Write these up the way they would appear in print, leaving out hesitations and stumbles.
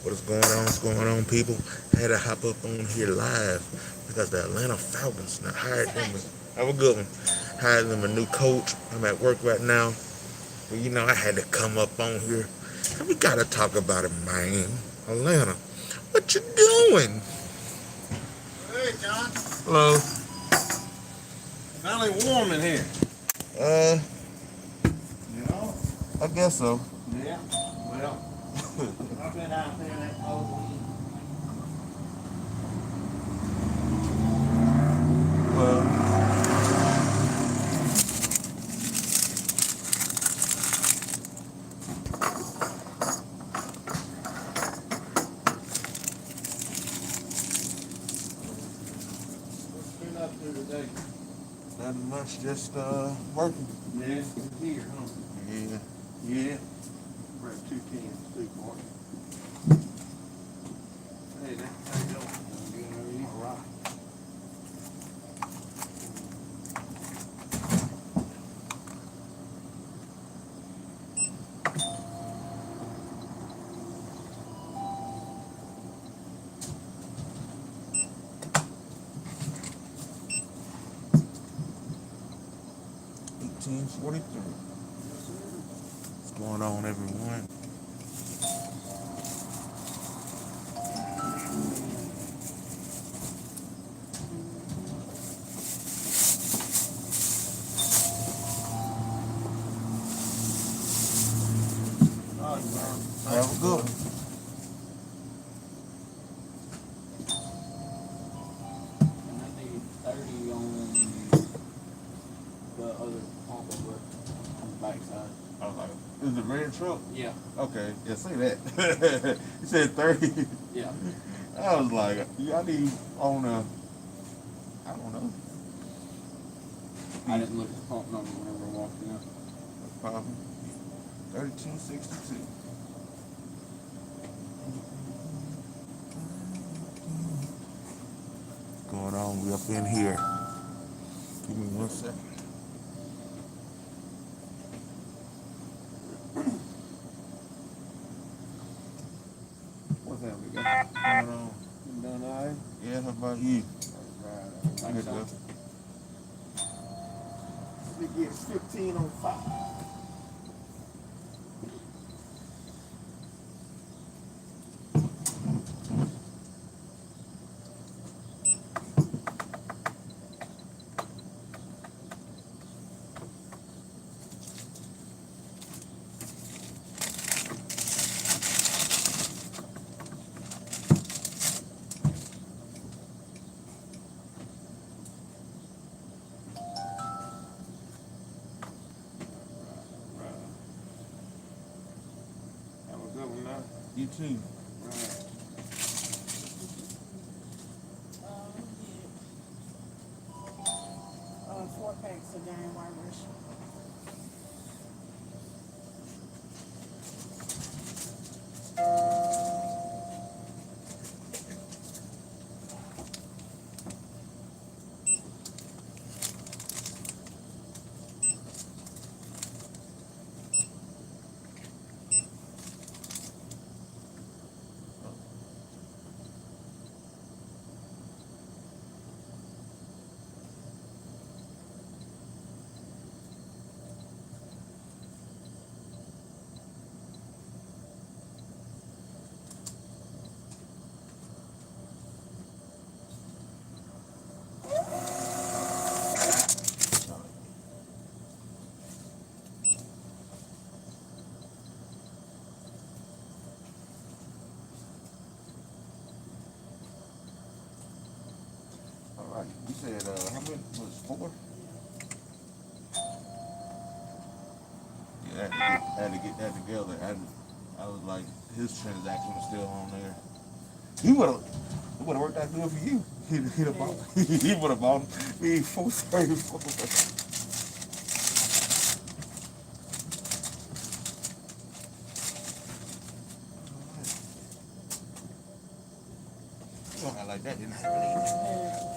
What is going on? What's going on, people? Had to hop up on here live because the Atlanta Falcons now hired them. Have a good one. Hired them a new coach. I'm at work right now. But I had to come up on here. And we gotta talk about it, man. Atlanta, what you doing? Hey, John. Hello. Finally warm in here. Uh, You know? I guess so. Yeah. Well, I've been out there that cold week. Well, What's been up to today? nothing much, just working. Yeah, it's here, huh? Yeah. Yeah. We're at 210, 240. Hey, how you doing? All right. $18.43. What's going on, everyone? Have a good one. And I need 30 on the other pump over on the backside. I was like, is it a red truck? Yeah. Okay, yeah, say that. You said 30. Yeah. I was like, I need on I don't know. I didn't look at the pump number whenever I walked in. Probably 3262. Going on, we up in here. Give me 1 second. What's that we got? Going on. You done all right? Yeah, how about you? Right. Good though. We get 15 on 5. Have a good one now. You too. Right. Yeah. 4 packs of Dane White Russian. All right. You said how many was 4? Yeah, I had to get that together. I was like, his transaction was still on there. It would have worked out good for you. He would have bought me 434. You don't act like that didn't happen.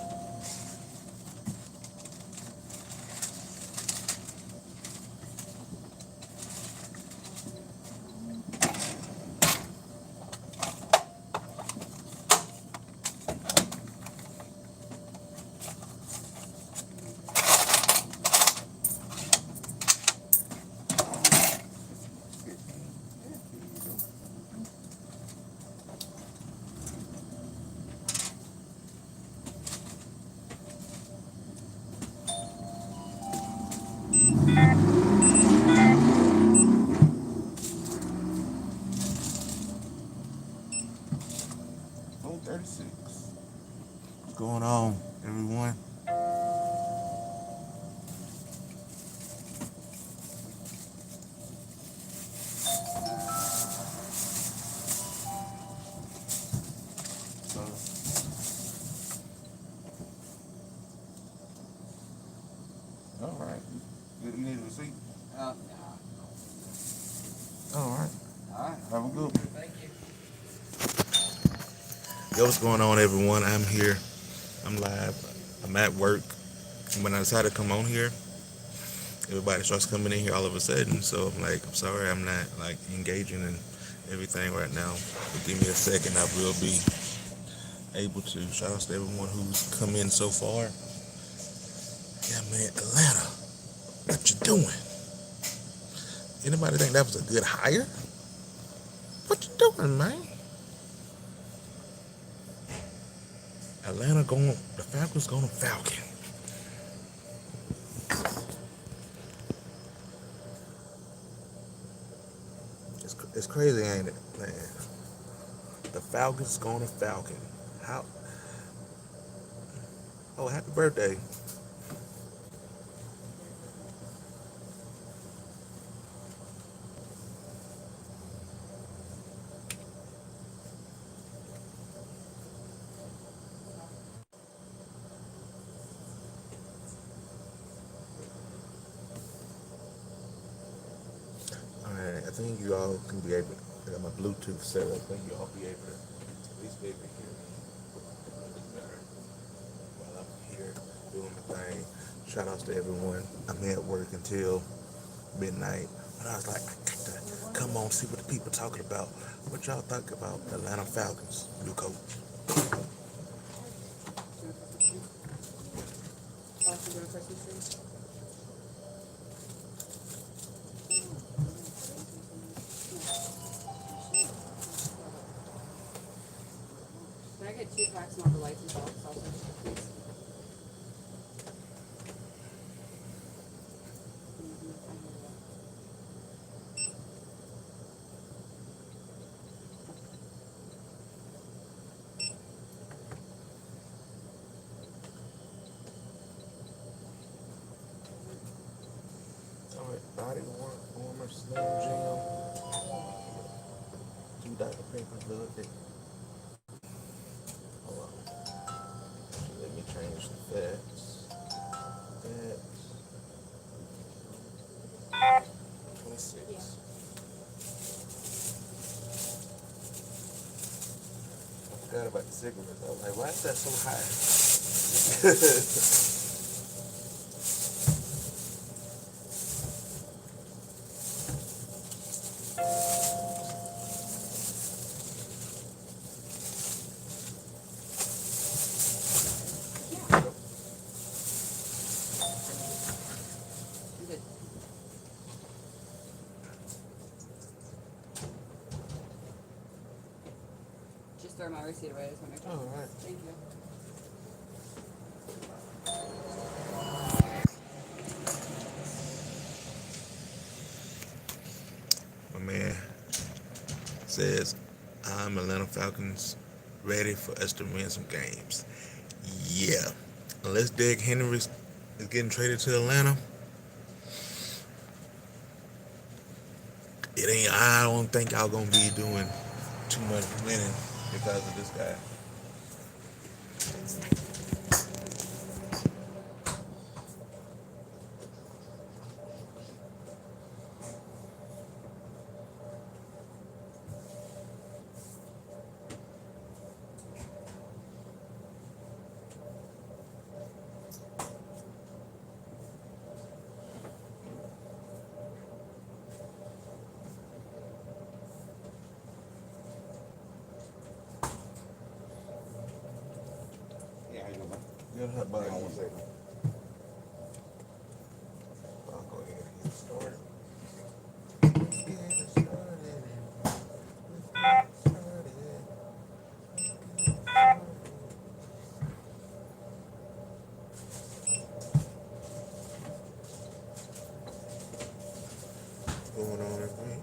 All right. All right. Have a good one. Thank you. Yo, what's going on, everyone? I'm here. I'm live. I'm at work. And when I decided to come on here, everybody starts coming in here all of a sudden. So I'm like, I'm sorry, I'm not like engaging in everything right now. But give me a second, I will be able to. Shout out to everyone who's come in so far. Yeah, man, Atlanta, what you doing? Anybody think that was a good hire? What you doing, man? Atlanta going, the Falcons going to Falcon. It's crazy, ain't it, man? The Falcons going to Falcon. How? Oh, happy birthday. Alright, I think you all can be able, I got my Bluetooth set up. I think you all be able to at least be able to hear me a little bit better while I'm here doing my thing. Shout outs to everyone. I'm at work until midnight. But I was like, I got to come on, see what the people talking about. What y'all think about the Atlanta Falcons, new coach? Can I get 2 packs of the lights and salsa, please? Alright, body warmer, slim jam, 2 Dr. Pepper, blood thick. Hold on. Let me change the facts. Facts. 26. I forgot about the cigarettes. I was like, why is that so high? I'm good. Just throw my receipt away. I just want to make sure. Alright. Thank you. My man says, I'm Atlanta Falcons ready for us to win some games. Yeah. Unless Derrick Henry is getting traded to Atlanta, it ain't. I don't think y'all gonna be doing too much winning because of this guy. Yeah, how you doing, man? Good, how about Hang on you? 1 second. I'll go ahead and get started. Get it started. Let's get started. What's going on, everybody?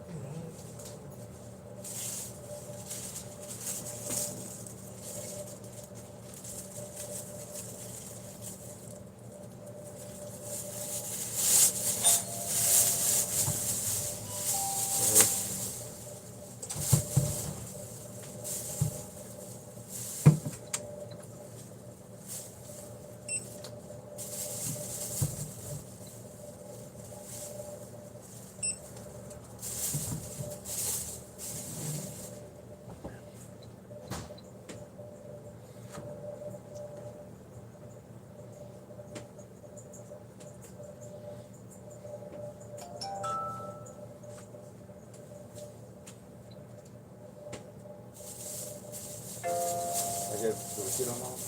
to sit on all?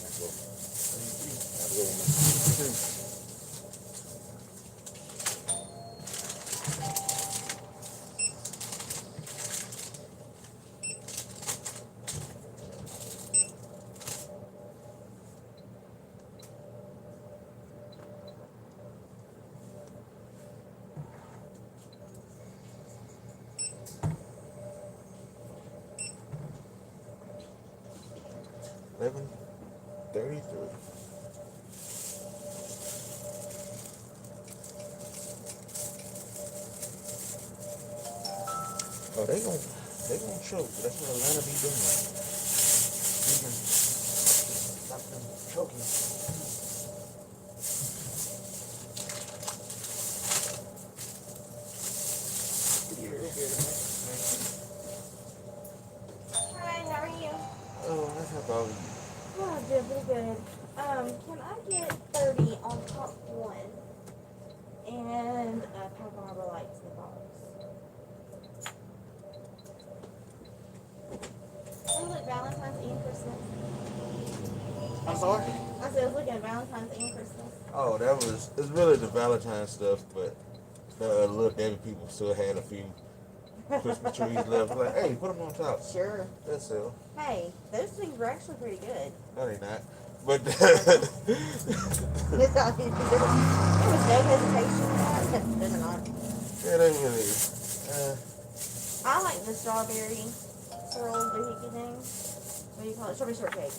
That's what. Have a good one, man. Eleven 33. Oh, they gonna choke. That's what Atlanta be doing. They can stop them choking. Hi, how are you? Oh, that's how about you. Oh, good, pretty good. Can I get 30 on top one and a pack of Harbor Lights in the box? Oh, look, Valentine's and Christmas. I'm sorry? I said, I was looking at Valentine's and Christmas. Oh, it's really the Valentine stuff, but the little Debbie people still had a few Christmas trees left. Like, hey, put them on top. Sure. That's all. Hey, those things were actually pretty good. No, they not. But There was no hesitation. They're not. yeah, they really is. I like the strawberry swirl doohickey thing. What do you call it? Strawberry shortcake.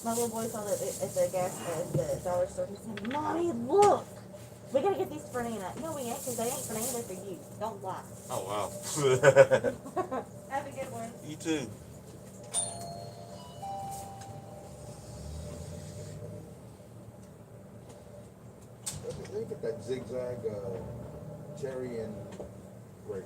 My little boy saw that at the dollar store. He said, "Mommy, look! We gotta get these for Nana." No, we ain't, because they ain't for Nana, they're for you. Don't lie. Oh wow. Have a good one. You too. Look at that zigzag cherry and grape.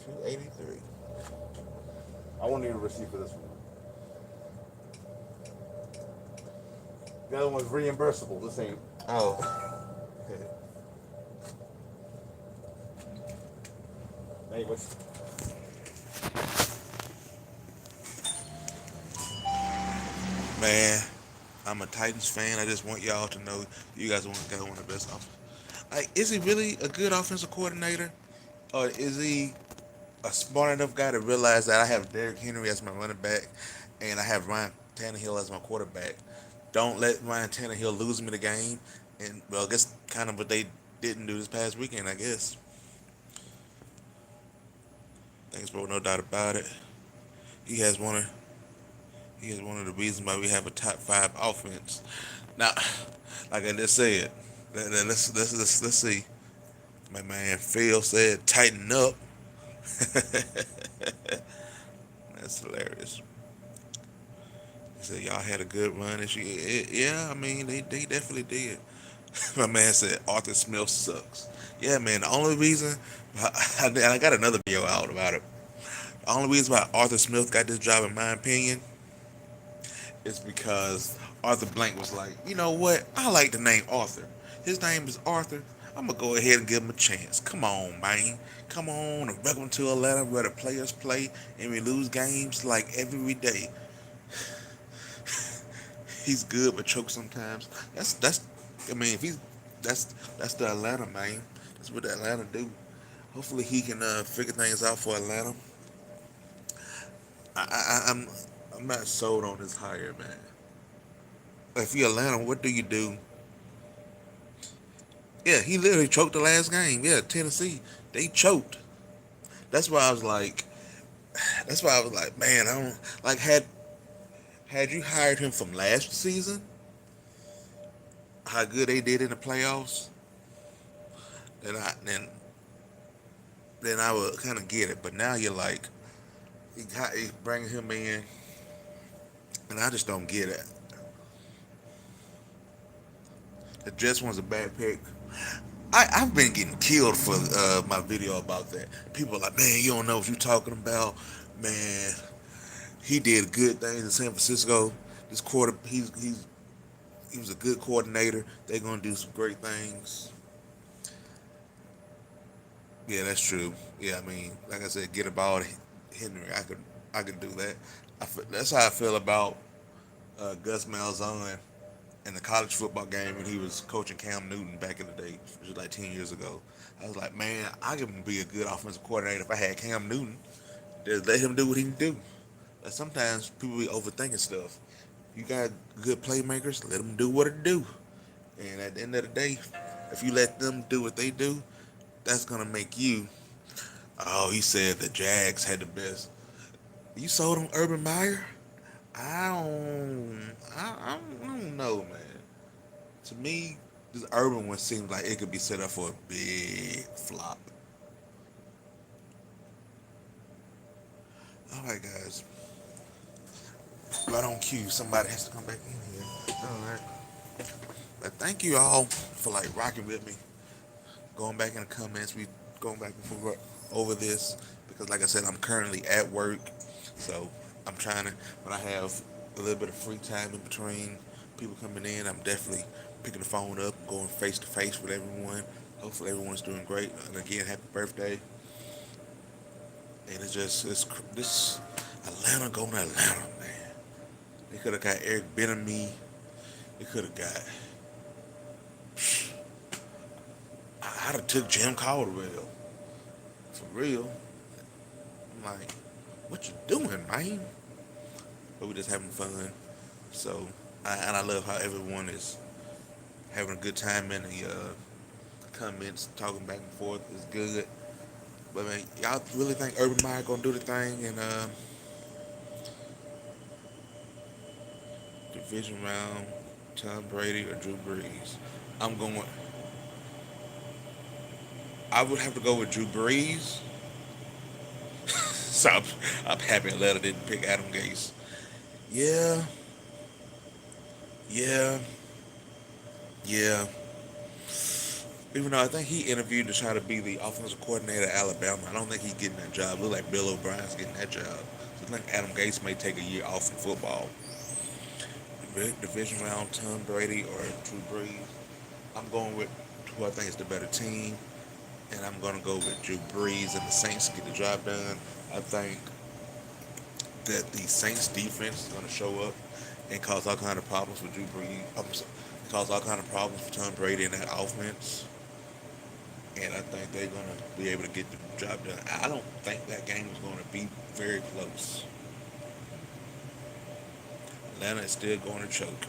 $2.83. I won't need a receipt for this one. The other one's reimbursable. This ain't. Oh. Anyway. Man, I'm a Titans fan. I just want y'all to know you guys got one of the best offense. Like, is he really a good offensive coordinator? Or is he a smart enough guy to realize that I have Derrick Henry as my running back and I have Ryan Tannehill as my quarterback? Don't let Ryan Tannehill lose me the game. And, well, I guess kind of what they didn't do this past weekend, I guess. Thanks, bro. No doubt about it. He has one of the reasons why we have a top 5 offense. Now, like I just said, let's see. My man Phil said, "Tighten up." That's hilarious. He said, "Y'all had a good run this year." Yeah, I mean they definitely did. My man said Arthur Smith sucks. Yeah, man. The only reason, and I got another video out about it. The only reason why Arthur Smith got this job, in my opinion, is because Arthur Blank was like, you know what? I like the name Arthur. His name is Arthur. I'm gonna go ahead and give him a chance. Come on, man. Come on and welcome to Atlanta, where the players play and we lose games like every day. He's good but choke sometimes. That's I mean if he's that's the Atlanta, man. That's what the Atlanta do. Hopefully he can figure things out for Atlanta. I'm not sold on this hire, man. If you're Atlanta, what do you do? Yeah, he literally choked the last game. Yeah, Tennessee, they choked. That's why I was like, man, I don't like had you hired him from last season, how good they did in the playoffs, then I would kind of get it. But now you're like, you bringing him in, and I just don't get it. The Jets one's a bad pick. I've been getting killed for my video about that. People are like, man, you don't know what you're talking about, man. He did good things in San Francisco. This quarter, he was a good coordinator. They're gonna do some great things. Yeah, that's true. Yeah, I mean, like I said, get about Henry. I could do that. That's how I feel about Gus Malzahn in the college football game when he was coaching Cam Newton back in the day, which was like 10 years ago. I was like, man, I could be a good offensive coordinator if I had Cam Newton. Just let him do what he can do. But sometimes people be overthinking stuff. You got good playmakers, let them do what it do. And at the end of the day, if you let them do what they do, that's gonna make you. Oh, he said the Jags had the best. You sold on Urban Meyer? I don't know, man. To me, this Urban one seems like it could be set up for a big flop. All right, guys. Right on cue. Somebody has to come back in here. All right. But thank you all for like rocking with me. Going back in the comments, we going back and forth over this because, like I said, I'm currently at work, so I'm trying to. When I have a little bit of free time in between people coming in, I'm definitely picking the phone up, going face to face with everyone. Hopefully, everyone's doing great. And again, happy birthday. And it's this Atlanta going to Atlanta, man. They could have got Eric Bieniemy. They could have got. I'd have took Jim Caldwell. For real. I'm like, what you doing, man? But we're just having fun. So, and I love how everyone is having a good time in the comments, talking back and forth. It's good. But man, y'all really think Urban Meyer gonna do the thing in division round? Tom Brady or Drew Brees? I'm going. I would have to go with Drew Brees. So I'm happy Atlanta didn't pick Adam Gase. Yeah, yeah, yeah. Even though I think he interviewed to try to be the offensive coordinator at Alabama, I don't think he's getting that job. Look like Bill O'Brien's getting that job. So I think Adam Gase may take a year off in football. Division round, Tom Brady or Drew Brees. I'm going with who I think is the better team, and I'm going to go with Drew Brees and the Saints to get the job done. I think that the Saints defense is going to show up and cause all kind of problems for Drew Brees. Cause all kind of problems for Tom Brady in that offense. And I think they're going to be able to get the job done. I don't think that game is going to be very close. Atlanta is still going to choke.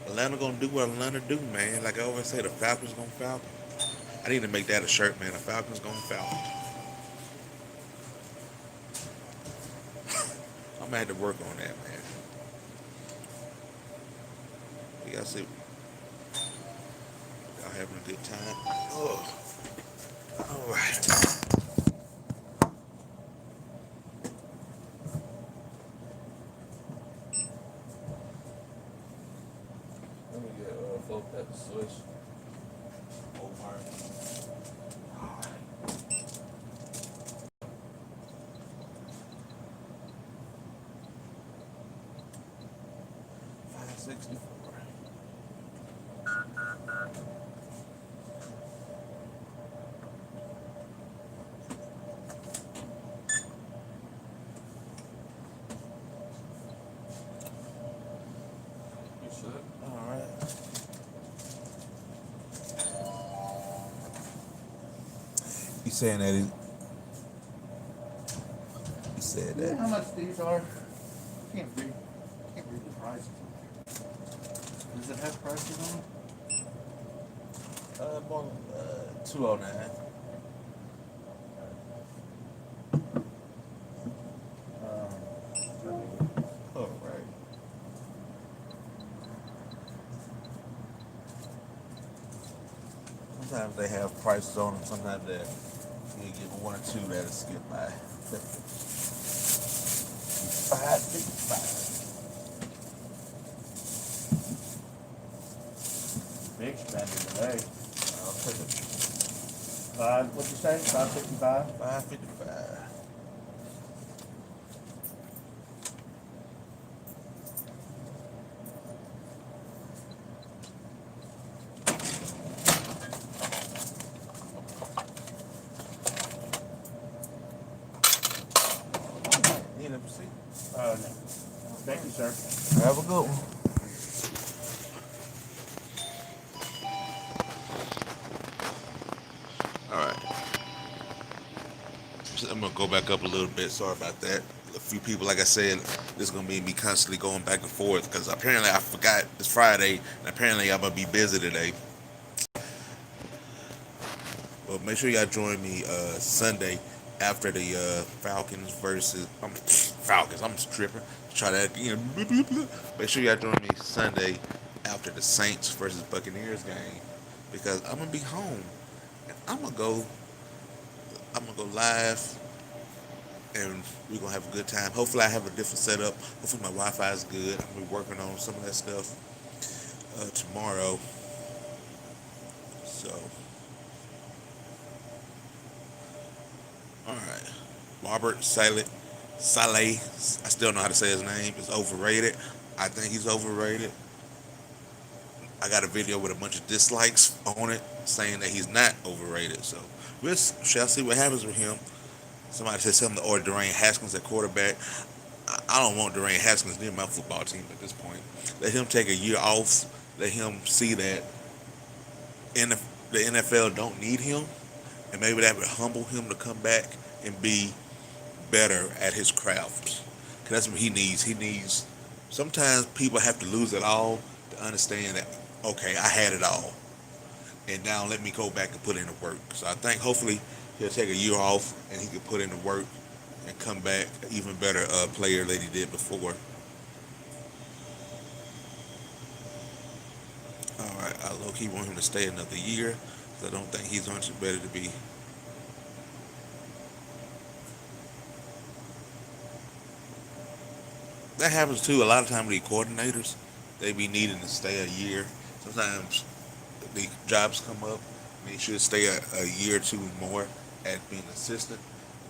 Atlanta going to do what Atlanta do, man. Like I always say, the Falcons going to Falcon. I need to make that a shirt, man. The Falcons going to Falcon. I'm going to have to work on that, man. Y'all see, y'all having a good time. Oh, all right. Let me get full pepper switch. Over. $5.64. You should. All right. You saying that he said You know that. how much these are? Can't read the prices. Does it have prices on it? More 209. All right. Sometimes they have prices on them. Sometimes they you get one or two that'll skip by. 5.55. Big spender today. I'll take it. What'd you say? 5.55? 5.55. No. Thank you, sir. Have a good one. All right. So I'm gonna go back up a little bit. Sorry about that. A few people, like I said, this is gonna be me constantly going back and forth because apparently I forgot it's Friday and apparently I'm gonna be busy today. But make sure y'all join me Sunday after the Falcons versus Falcons. I'm tripping. Try that again. Make sure y'all join me Sunday after the Saints versus Buccaneers game because I'm gonna be home and I'm gonna go live and we're gonna have a good time. Hopefully I have a different setup. Hopefully my Wi-Fi is good. I'm gonna be working on some of that stuff tomorrow. So all right. Robert Saleh. I still know how to say his name. Is overrated. I think he's overrated. I got a video with a bunch of dislikes on it saying that he's not overrated. So we shall see what happens with him. Somebody said something or Dwayne Haskins at quarterback. I don't want Dwayne Haskins near my football team at this point. Let him take a year off. Let him see that the NFL don't need him, and maybe that would humble him to come back and be better at his craft. Cause that's what he needs. He needs. Sometimes people have to lose it all to understand that. Okay, I had it all, and now let me go back and put in the work. So I think hopefully he'll take a year off and he can put in the work and come back even better player than he did before. All right, I low key want him to stay another year. 'Cause I don't think he's much better to be. That happens too. A lot of times with the coordinators, they be needing to stay a year. Sometimes the jobs come up, and they should stay a year or two more at being assistant.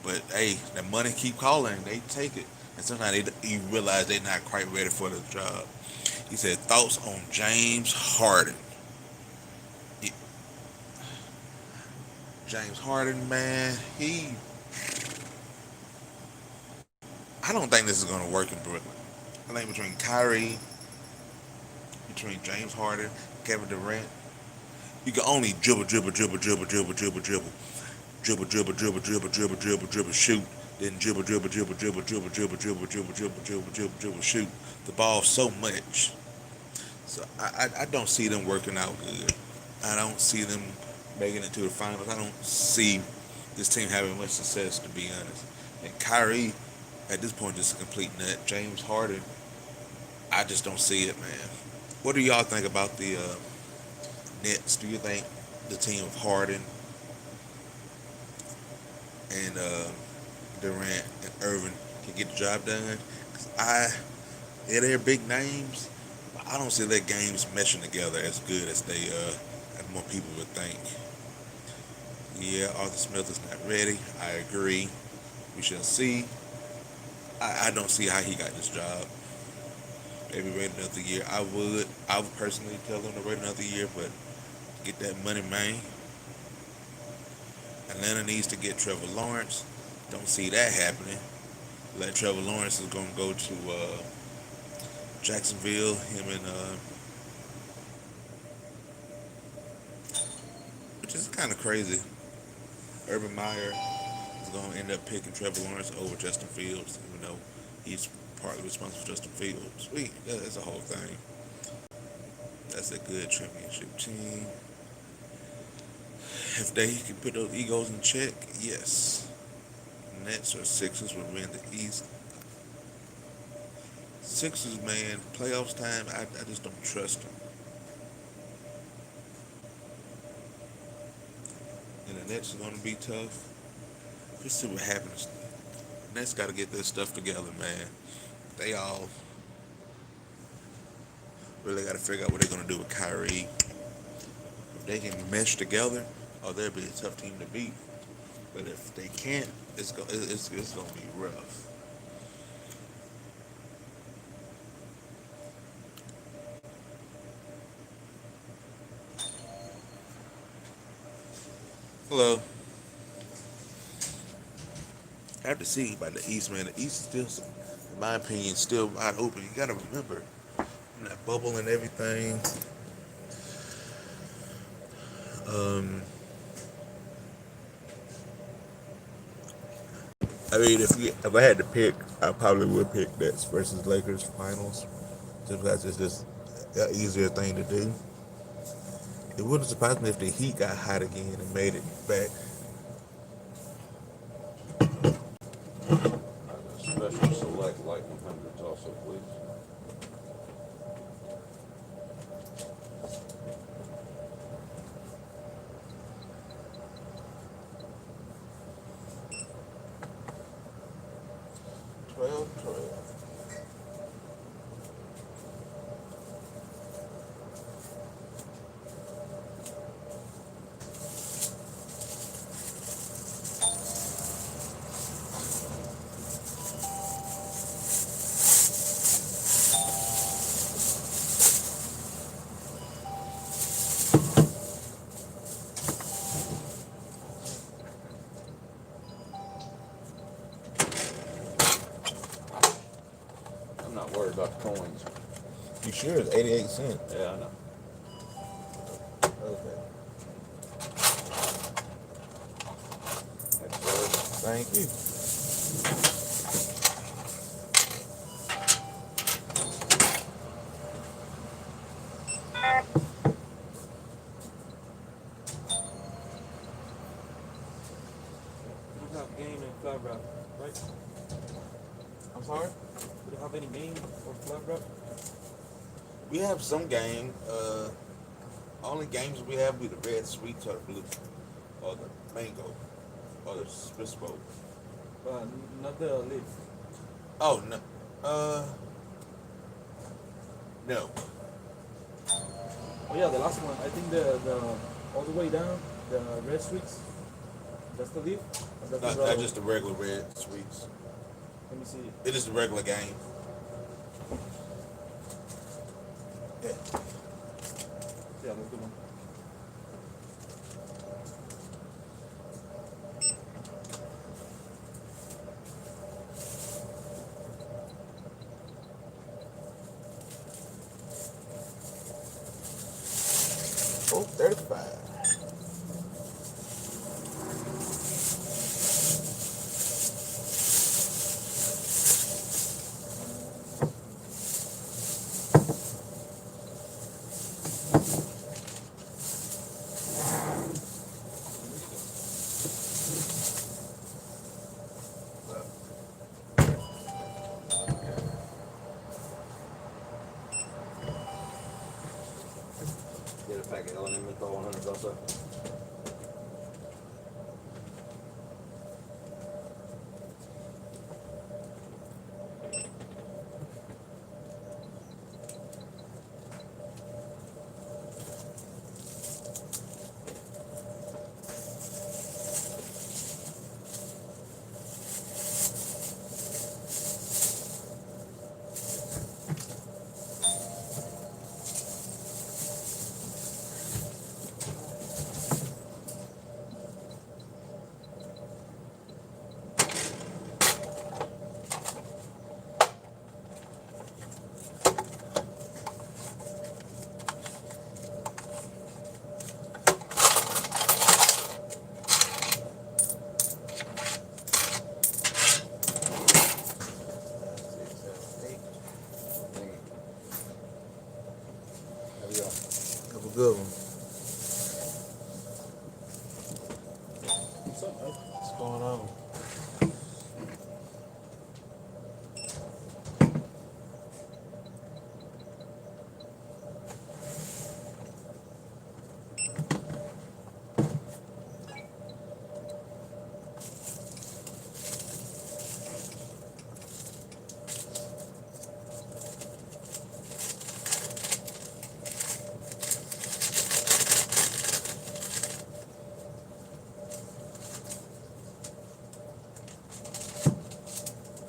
But hey, the money keep calling, they take it, and sometimes you realize they're not quite ready for the job. He said thoughts on James Harden. He- James Harden, man, I don't think this is gonna work in Brooklyn. I think between Kyrie, between James Harden, Kevin Durant, you can only dribble, dribble, dribble, dribble, dribble, dribble, dribble, dribble, dribble, dribble, dribble, dribble, dribble, dribble, shoot, then dribble, dribble, dribble, dribble, dribble, dribble, dribble, dribble, dribble, dribble, dribble, dribble, shoot the ball so much. So I don't see them working out good. I don't see them making it to the finals. I don't see this team having much success, to be honest. And Kyrie, at this point, just a complete nut. James Harden, I just don't see it, man. What do y'all think about the Nets? Do you think the team of Harden and Durant and Irving can get the job done? 'Cause yeah, they're big names, but I don't see their games meshing together as good as as more people would think. Yeah, Arthur Smith is not ready. I agree. We shall see. I don't see how he got this job. Maybe wait another year. I would personally tell him to wait another year, but get that money, man. Atlanta needs to get Trevor Lawrence. Don't see that happening. Like Trevor Lawrence is going to go to Jacksonville. Him and which is kind of crazy. Urban Meyer is going to end up picking Trevor Lawrence over Justin Fields, even though he's partly responsible for Justin Fields. Sweet, that's a whole thing. That's a good championship team. If they can put those egos in check, yes. Nets or Sixers would win the East. Sixers, man, playoffs time, I just don't trust them. And the Nets are going to be tough. Let's see what happens. The Nets got to get their stuff together, man. They all really got to figure out what they're going to do with Kyrie. If they can mesh together, oh, they'll be a tough team to beat. But if they can't, it's going to be rough. Hello. I have to see about the East, man. The East is still my opinion, still wide open. You gotta remember that bubble and everything. Um, I mean, if I had to pick, I probably would pick Nets versus Lakers finals, just because it's just an easier thing to do. It wouldn't surprise me if the Heat got hot again and made it back. Special select light 100s also, please. I'm not worried about the coins. You sure it's 88 cents? Yeah, I know. Okay. Thanks, George. Thank you. We don't have game in flag wrap, right? I'm sorry? We don't have any game or flag wrap. We have some game. Only games we have be the red sweets or the blue, or the mango, or the Swiss roll. Not the leaf. Oh no. No. Oh yeah, the last one. I think the all the way down the red sweets. That's the leaf. Or that's Not, the not just the regular red sweets. Let me see. It is the regular game. Yeah. Yeah, that's the one. Oh, 35. Get a packet of L&M menthol 100s also. There we go. Have a good one. What's up, man? What's going on?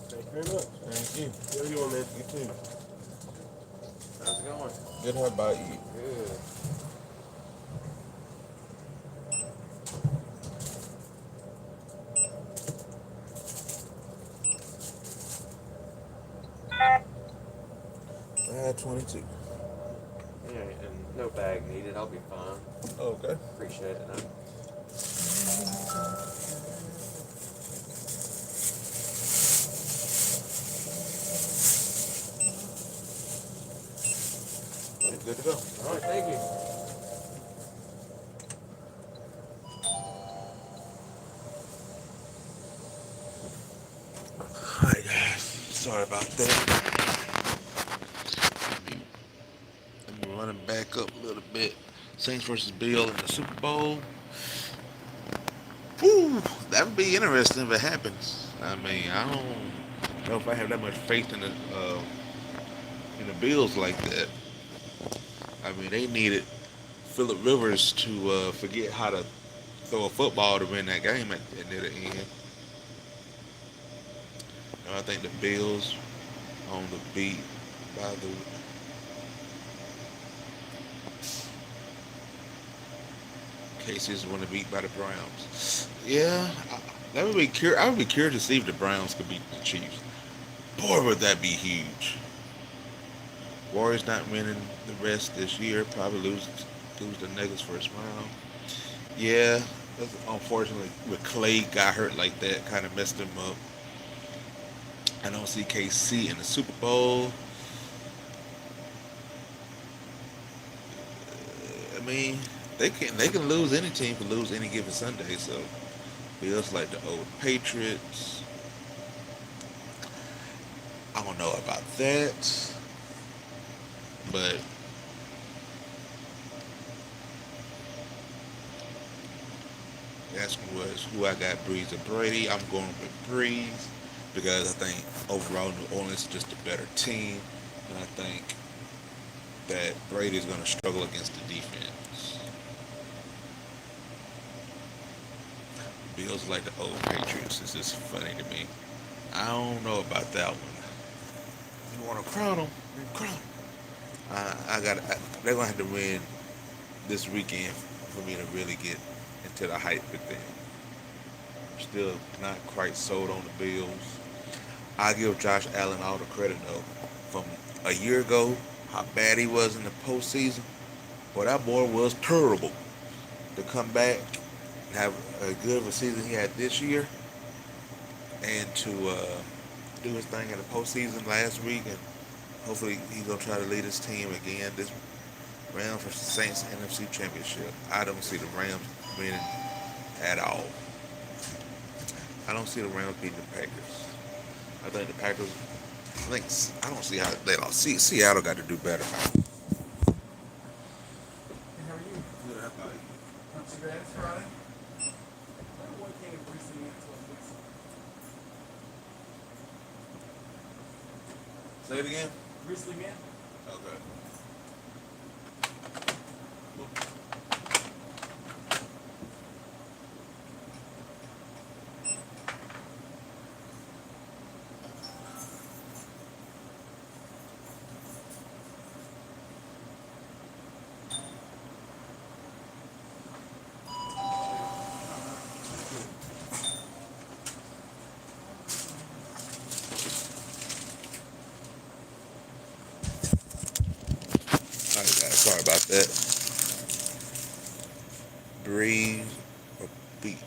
Thank you very much. Thank you. How you doing, man? You too. How's it going? Good. How about you? Good. 22. Yeah, and no bag needed. I'll be fine. Okay. Appreciate it. No. Good to go. All right, thank you. Alright guys, sorry about that. I'm running back up a little bit. Saints versus Bill in the Super Bowl. Whew, that would be interesting if it happens. I mean, I don't know if I have that much faith in the Bills like that. I mean, they needed Phillip Rivers to forget how to throw a football to win that game at near the end. And I think the Bills on the beat by the Cases want to beat by the Browns. Yeah, that would be I would be curious to see if the Browns could beat the Chiefs. Boy, would that be huge. Warriors not winning the rest this year. Probably lose the Nuggets first round. Yeah, that's unfortunately with Clay got hurt like that, kind of messed him up. I don't see KC in the Super Bowl. I mean, they can lose, any team can lose any given Sunday. So feels like the old Patriots. I don't know about that, but asking was who I got, Breeze or Brady. I'm going with Breeze because I think overall New Orleans is just a better team, and I think that Brady is going to struggle against the defense. Bills like the old Patriots. It's just funny to me. I don't know about that one. You want to crown them? Crown them. They're gonna have to win this weekend for me to really get into the hype with them. I'm still not quite sold on the Bills. I give Josh Allen all the credit though. From a year ago, how bad he was in the postseason, boy, that boy was terrible. To come back and have a good of a season he had this year, and to do his thing in the postseason last week, and hopefully he's gonna try to lead his team again this Rams versus Saints NFC Championship. I don't see the Rams winning at all. I don't see the Rams beating the Packers. I think the Packers. I don't see how they lost. Seattle got to do better. Hey, how are you? Good, how about you? Not too bad. It's Friday. Why can't it recently until weeks? Say it again. Grizzly man? Okay. All right, guys. Sorry about that. Breeze or beat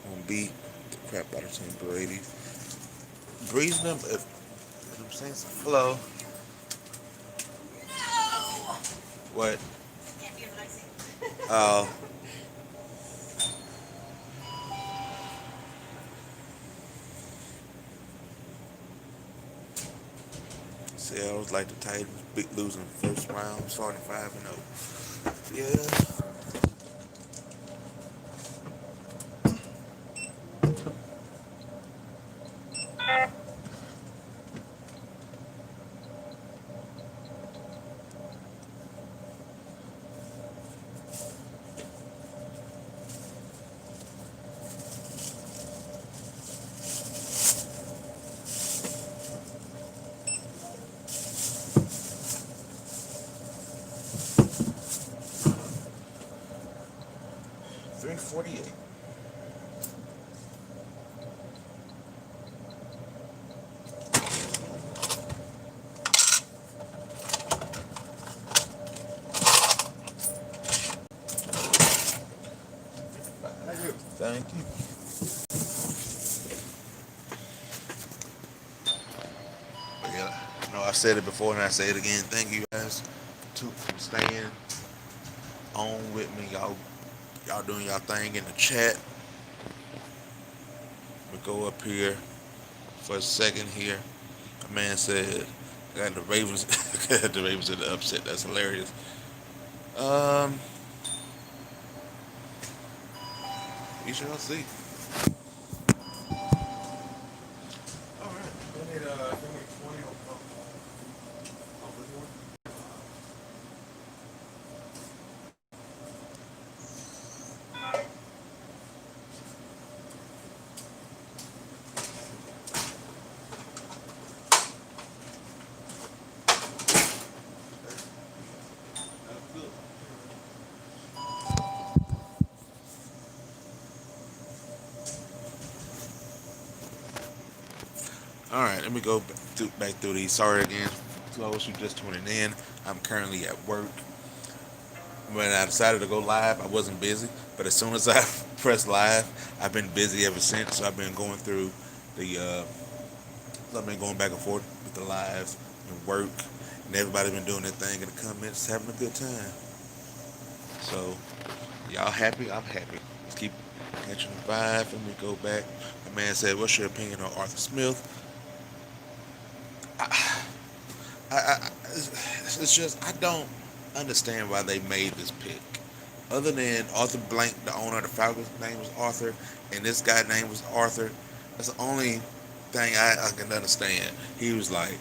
on beat the crap out of Tom Brady. Breeze them. If I'm saying something. Hello. What? Oh. Seattle's like the Titans, big losing first round, starting 5-0. Yeah. .348. But yeah, no, I said it before and I say it again. Thank you guys for staying on with me. Y'all doing y'all thing in the chat. We go up here for a second here. A man said, "I got the Ravens, the Ravens in the upset." That's hilarious. Um, we shall see. All right, give me 20 on this one. That's good. All right, let me go back through these. Sorry again to those who just tuning in. I'm currently at work. When I decided to go live, I wasn't busy, but as soon as I pressed live, I've been busy ever since. So I've been going through the, I've been going back and forth with the lives and work, and everybody's been doing their thing in the comments, having a good time. So y'all happy? I'm happy. Let's keep catching the vibe. Let me go back. The man said, "What's your opinion on Arthur Smith?" It's just I don't understand why they made this pick. Other than Arthur Blank, the owner of the Falcons, name was Arthur, and this guy name was Arthur. That's the only thing I can understand. He was like,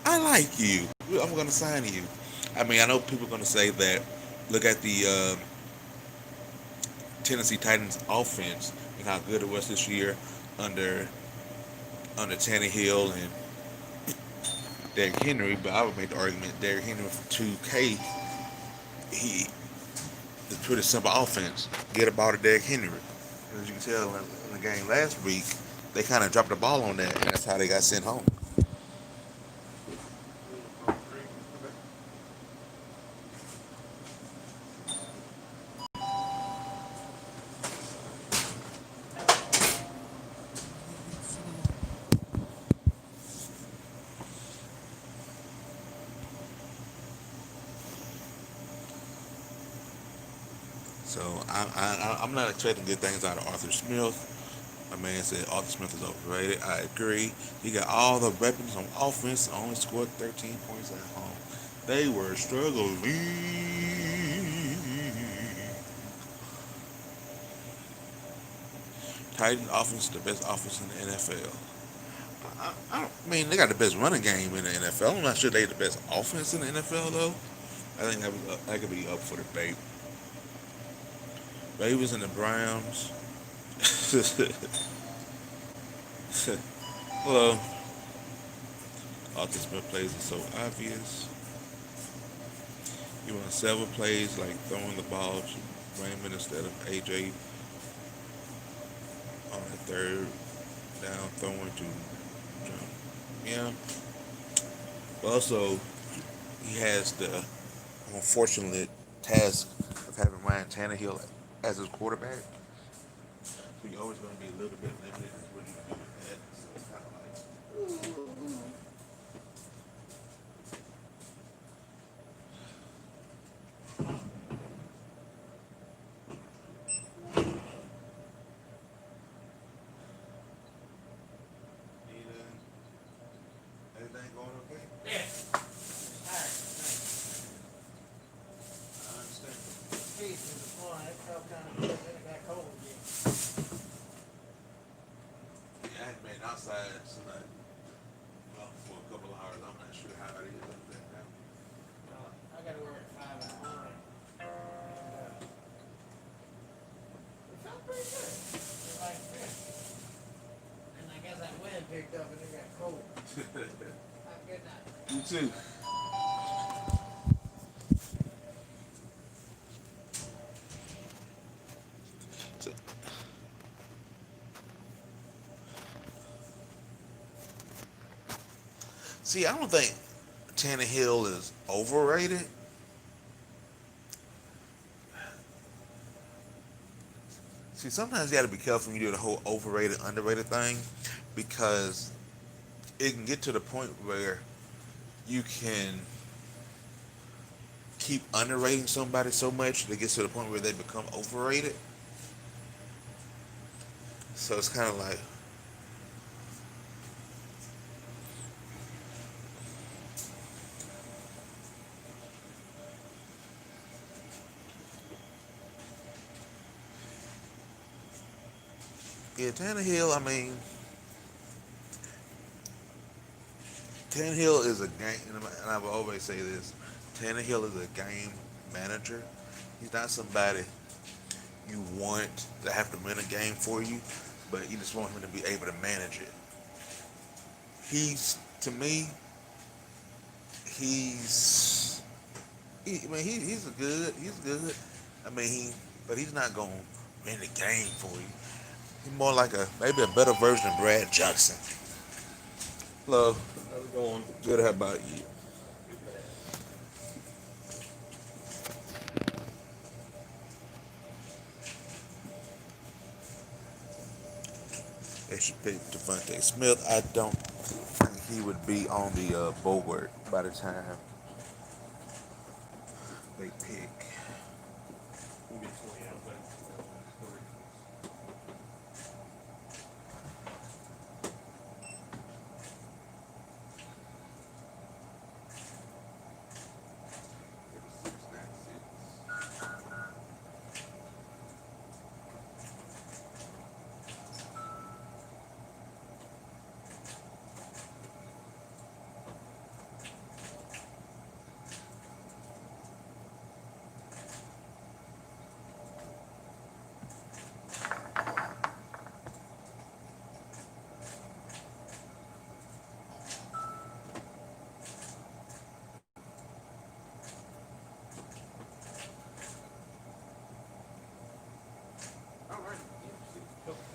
"I like you. I'm gonna sign you." I mean, I know people are gonna say that. Look at the Tennessee Titans offense and how good it was this year under Tannehill and Derrick Henry, but I would make the argument Derrick Henry for 2K, he is pretty simple offense. Get about it, Derrick Henry. As you can tell in the game last week, they kind of dropped the ball on that, and that's how they got sent home. So I'm not expecting good things out of Arthur Smith. My man said Arthur Smith is overrated. I agree. He got all the weapons on offense, only scored 13 points at home. They were struggling. Titan offense is the best offense in the NFL. I mean, they got the best running game in the NFL. I'm not sure they the best offense in the NFL though. I think that could be up for debate. Ravens and the Browns. Hello. Arthur Smith plays are so obvious. You want several plays like throwing the ball to Raymond instead of AJ on the third down, throwing to John. Yeah. But also, he has the unfortunate task of having Ryan Tannehill as his quarterback. So you're always going to be a little bit limited in what you can do with that. So it's kind of like, everything going okay? Yeah. Alright, I understand. peace is flying. It felt kind of good, then it got cold again. Yeah, I hadn't been outside tonight. Well, for a couple of hours. I'm not sure how it is up there now. I gotta work at 5 in the morning. It felt pretty good. It like this. And I guess that wind picked up and it got cold. Have a good night. You too. So- See, I don't think Tannehill is overrated. See, sometimes you got to be careful when you do the whole overrated, underrated thing, because it can get to the point where you can keep underrating somebody so much that it gets to the point where they become overrated. So it's kind of like, yeah, Tannehill. I mean, Tannehill is a game, and I will always say this: Tannehill is a game manager. He's not somebody you want to have to win a game for you, but you just want him to be able to manage it. He's to me, he's good. I mean, but he's not gonna win the game for you. He's more like maybe a better version of Brad Johnson. Hello, How's it going? good. How about you? They should pick Devontae Smith. I don't think he would be on the board by the time they pick.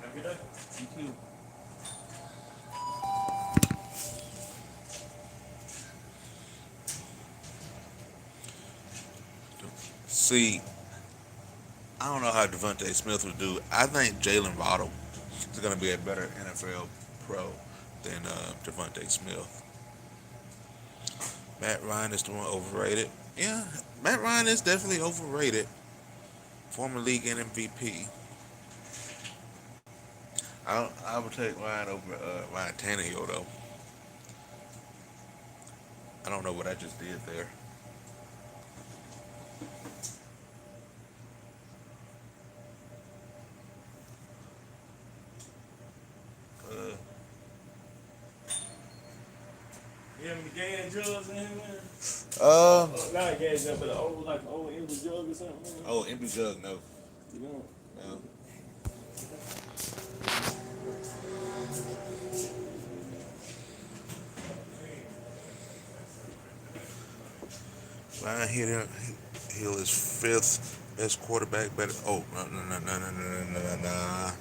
Have a good day. You too. See, I don't know how Devontae Smith would do. I think Jalen Waddle is going to be a better NFL pro than Devontae Smith. Matt Ryan is the one overrated. Yeah, Matt Ryan is definitely overrated. Former league and MVP. I would take Ryan over Ryan Tannehill though. I don't know what I just did there. Uh, You have any gas jugs in here, man? uh Not a gas jug, but like an old empty jug or something, man. oh, empty jug, no, You know? no. Ryan Hill is fifth best quarterback. Better. Oh no.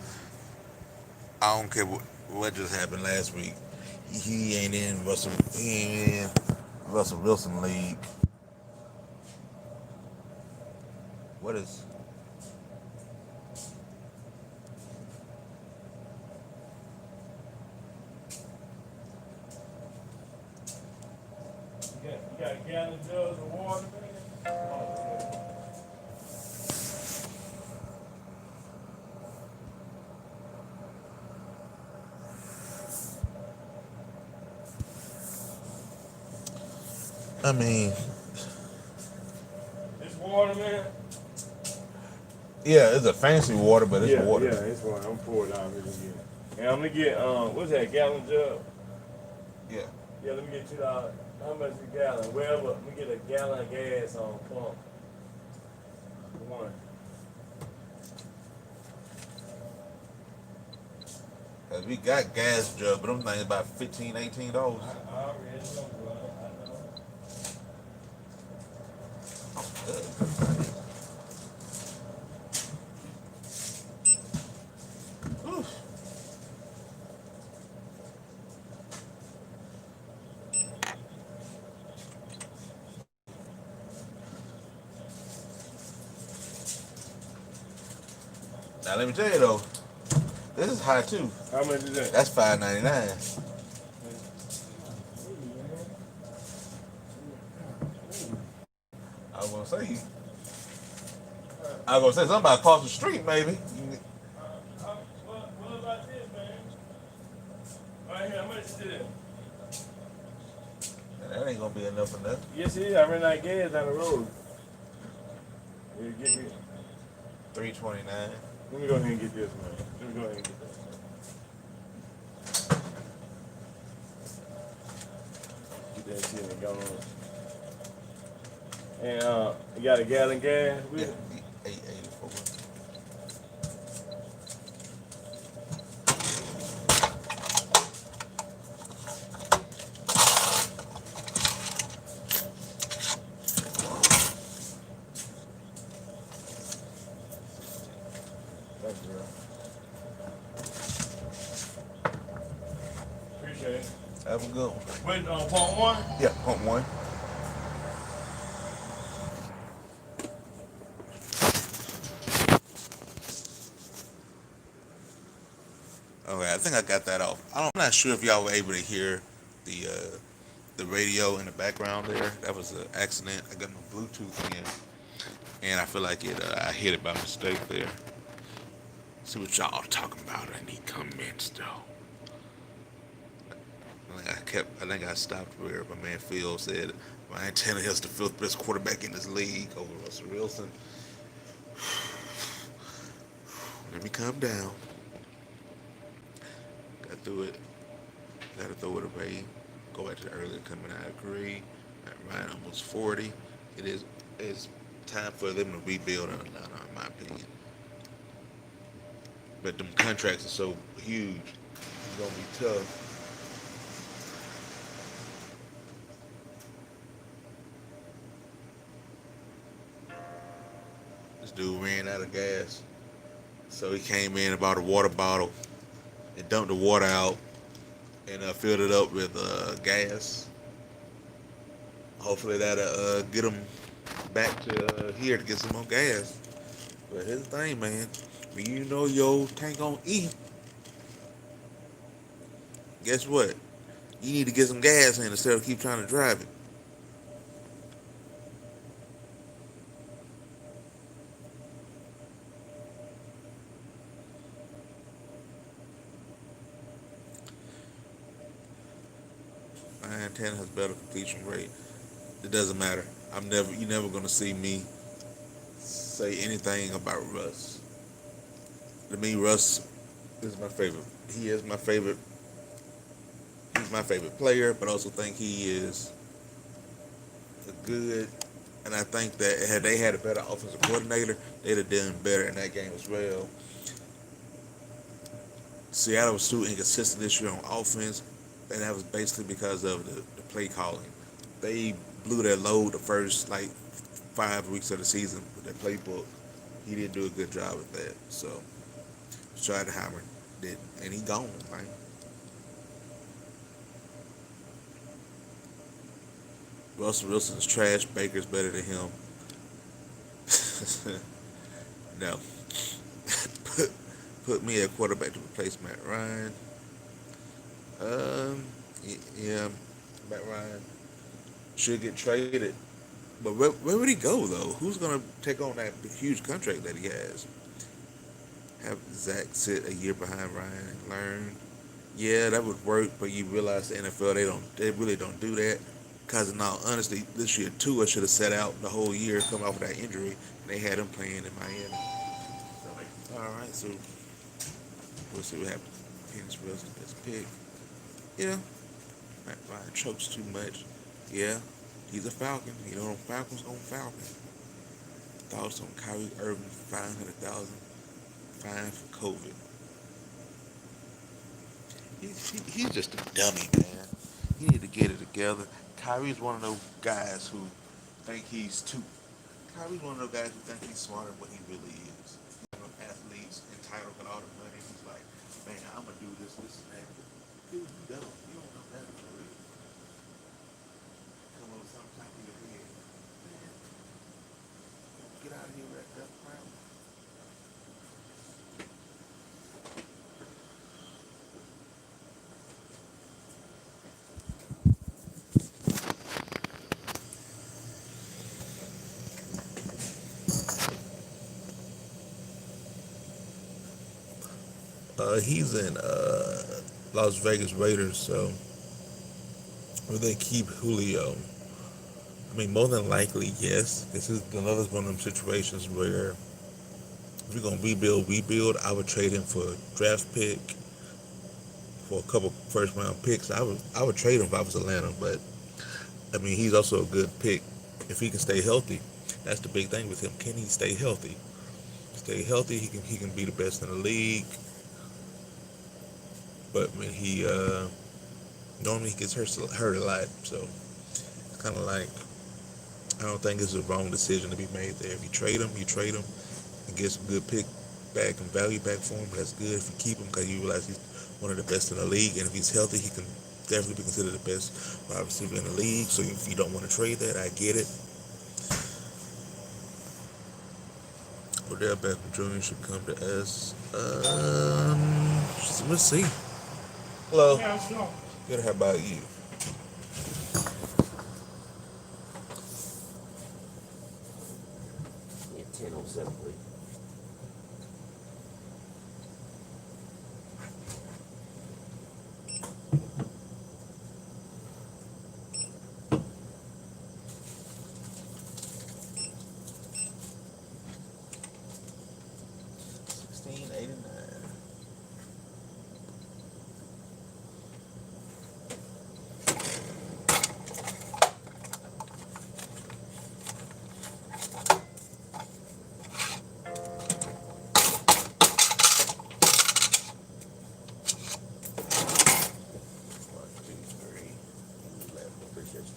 I don't care what just happened last week. He ain't in Russell. He ain't in Russell Wilson league. What is? You got a gallon jugs of water, man? Oh, okay. I mean, This water, man? yeah, it's a fancy water, but it's Yeah, water. yeah, it's water. I'm pouring out here again. And I'm gonna get what's that, gallon jug? Yeah. Yeah, let me get $2. How much is a gallon? Well, let me get a gallon of gas on pump. One. Cause we got gas jug, but them things about $15, $18. I already know, bro. I know. Now let me tell you though, this is high too. How much is that? That's $5.99. I was gonna say, somebody across the street maybe. What about this, man? Right here, how much is it? That ain't gonna be enough for nothing. Yes, it is. I ran out of gas down the road. You get me? $3.29. Let me go ahead and get this, man. Let me go ahead and get this. Get that shit and go on. And you got a gallon gas with it? Yeah, 8.84. Thank you, bro. Appreciate it. Have a good one. Wait, point one? Yeah, pump one. Okay, I think I got that off. I'm not sure if y'all were able to hear the radio in the background there. That was an accident. I got my Bluetooth in, and I feel like I hit it by mistake there. See what y'all talking about in the comments, though. I think I stopped where my man Phil said Ryan Tannehill's the fifth best quarterback in this league over Russell Wilson. Let me calm down. Got through it. Gotta throw it away. Go back to the earlier comment. I agree. Ryan almost 40. It's time for them to rebuild in Atlanta, in my opinion. But them contracts are so huge. It's gonna be tough. This dude ran out of gas. So he came in and bought a water bottle and dumped the water out and filled it up with gas. Hopefully that'll get him back to here to get some more gas. But here's the thing, man. When you know your tank on E, guess what? You need to get some gas in instead of keep trying to drive it. Ryan Tannehill has better completion rate. It doesn't matter. You're never gonna see me say anything about Russ. To me, Russ is my favorite. He is my favorite. He's my favorite player, but I also think he is a good. And I think that had they had a better offensive coordinator, they'd have done better in that game as well. Seattle was too inconsistent this year on offense, and that was basically because of the play calling. They blew their load the first 5 weeks of the season with their playbook. He didn't do a good job with that. So Schottenheimer did, and he gone, man. Russell Wilson's trash. Baker's better than him. No. Put me at quarterback to replace Matt Ryan. Yeah, Matt Ryan should get traded. But where would he go, though? Who's going to take on that huge contract that he has? Have Zach sit a year behind Ryan and learn. Yeah, that would work, but you realize the NFL, they really don't do that. Because in all honesty, this year, Tua should have sat out the whole year, come off of that injury, and they had him playing in Miami. So, all right, so we'll see what happens. Penix Wilson gets picked. Yeah, Matt Ryan chokes too much. Yeah, he's a Falcon. You know, Falcons on Falcon. Thoughts on Kyrie Irving, $500,000 fine for COVID. He's just a dummy, man. He need to get it together. Kyrie's one of those guys who think he's too. Kyrie's one of those guys who think he's smarter than what he really is. You know, athletes entitled with all the money. He's like, man, I'm gonna do this, and that. Dude, you don't. You don't know that for real. Come up with something top of your head, man. Get out of here with that crowd. He's in Las Vegas Raiders, so will they keep Julio? I mean, more than likely, yes. This is another one of them situations where if we're gonna rebuild, I would trade him for a draft pick, for a couple first round picks. I would trade him if I was Atlanta, but I mean, he's also a good pick if he can stay healthy. That's the big thing with him. Can he stay healthy? Stay healthy, he can be the best in the league. But when he normally he gets hurt a lot, so it's kind of like I don't think it's a wrong decision to be made there. If you trade him, and get some good pick back and value back for him. That's good. If you keep him, because you realize he's one of the best in the league, and if he's healthy, he can definitely be considered the best wide receiver in the league. So if you don't want to trade that, I get it. Odell Beckham Jr. should come to us. Let's see. Hello. Yeah, sure. Good. How about you? Yeah, 10:07, please. $16.89. One, two, three, 11. Appreciate you.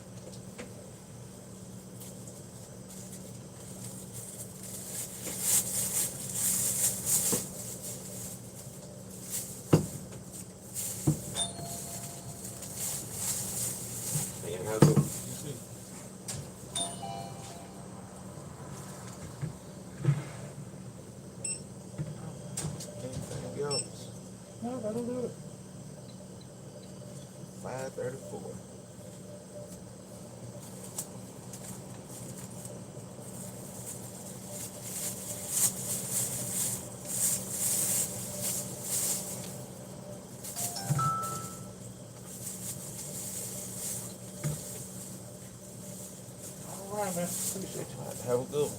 Man, how's it? Anything else? No, that'll do it. 534. All right, man. Appreciate you. Have a good one.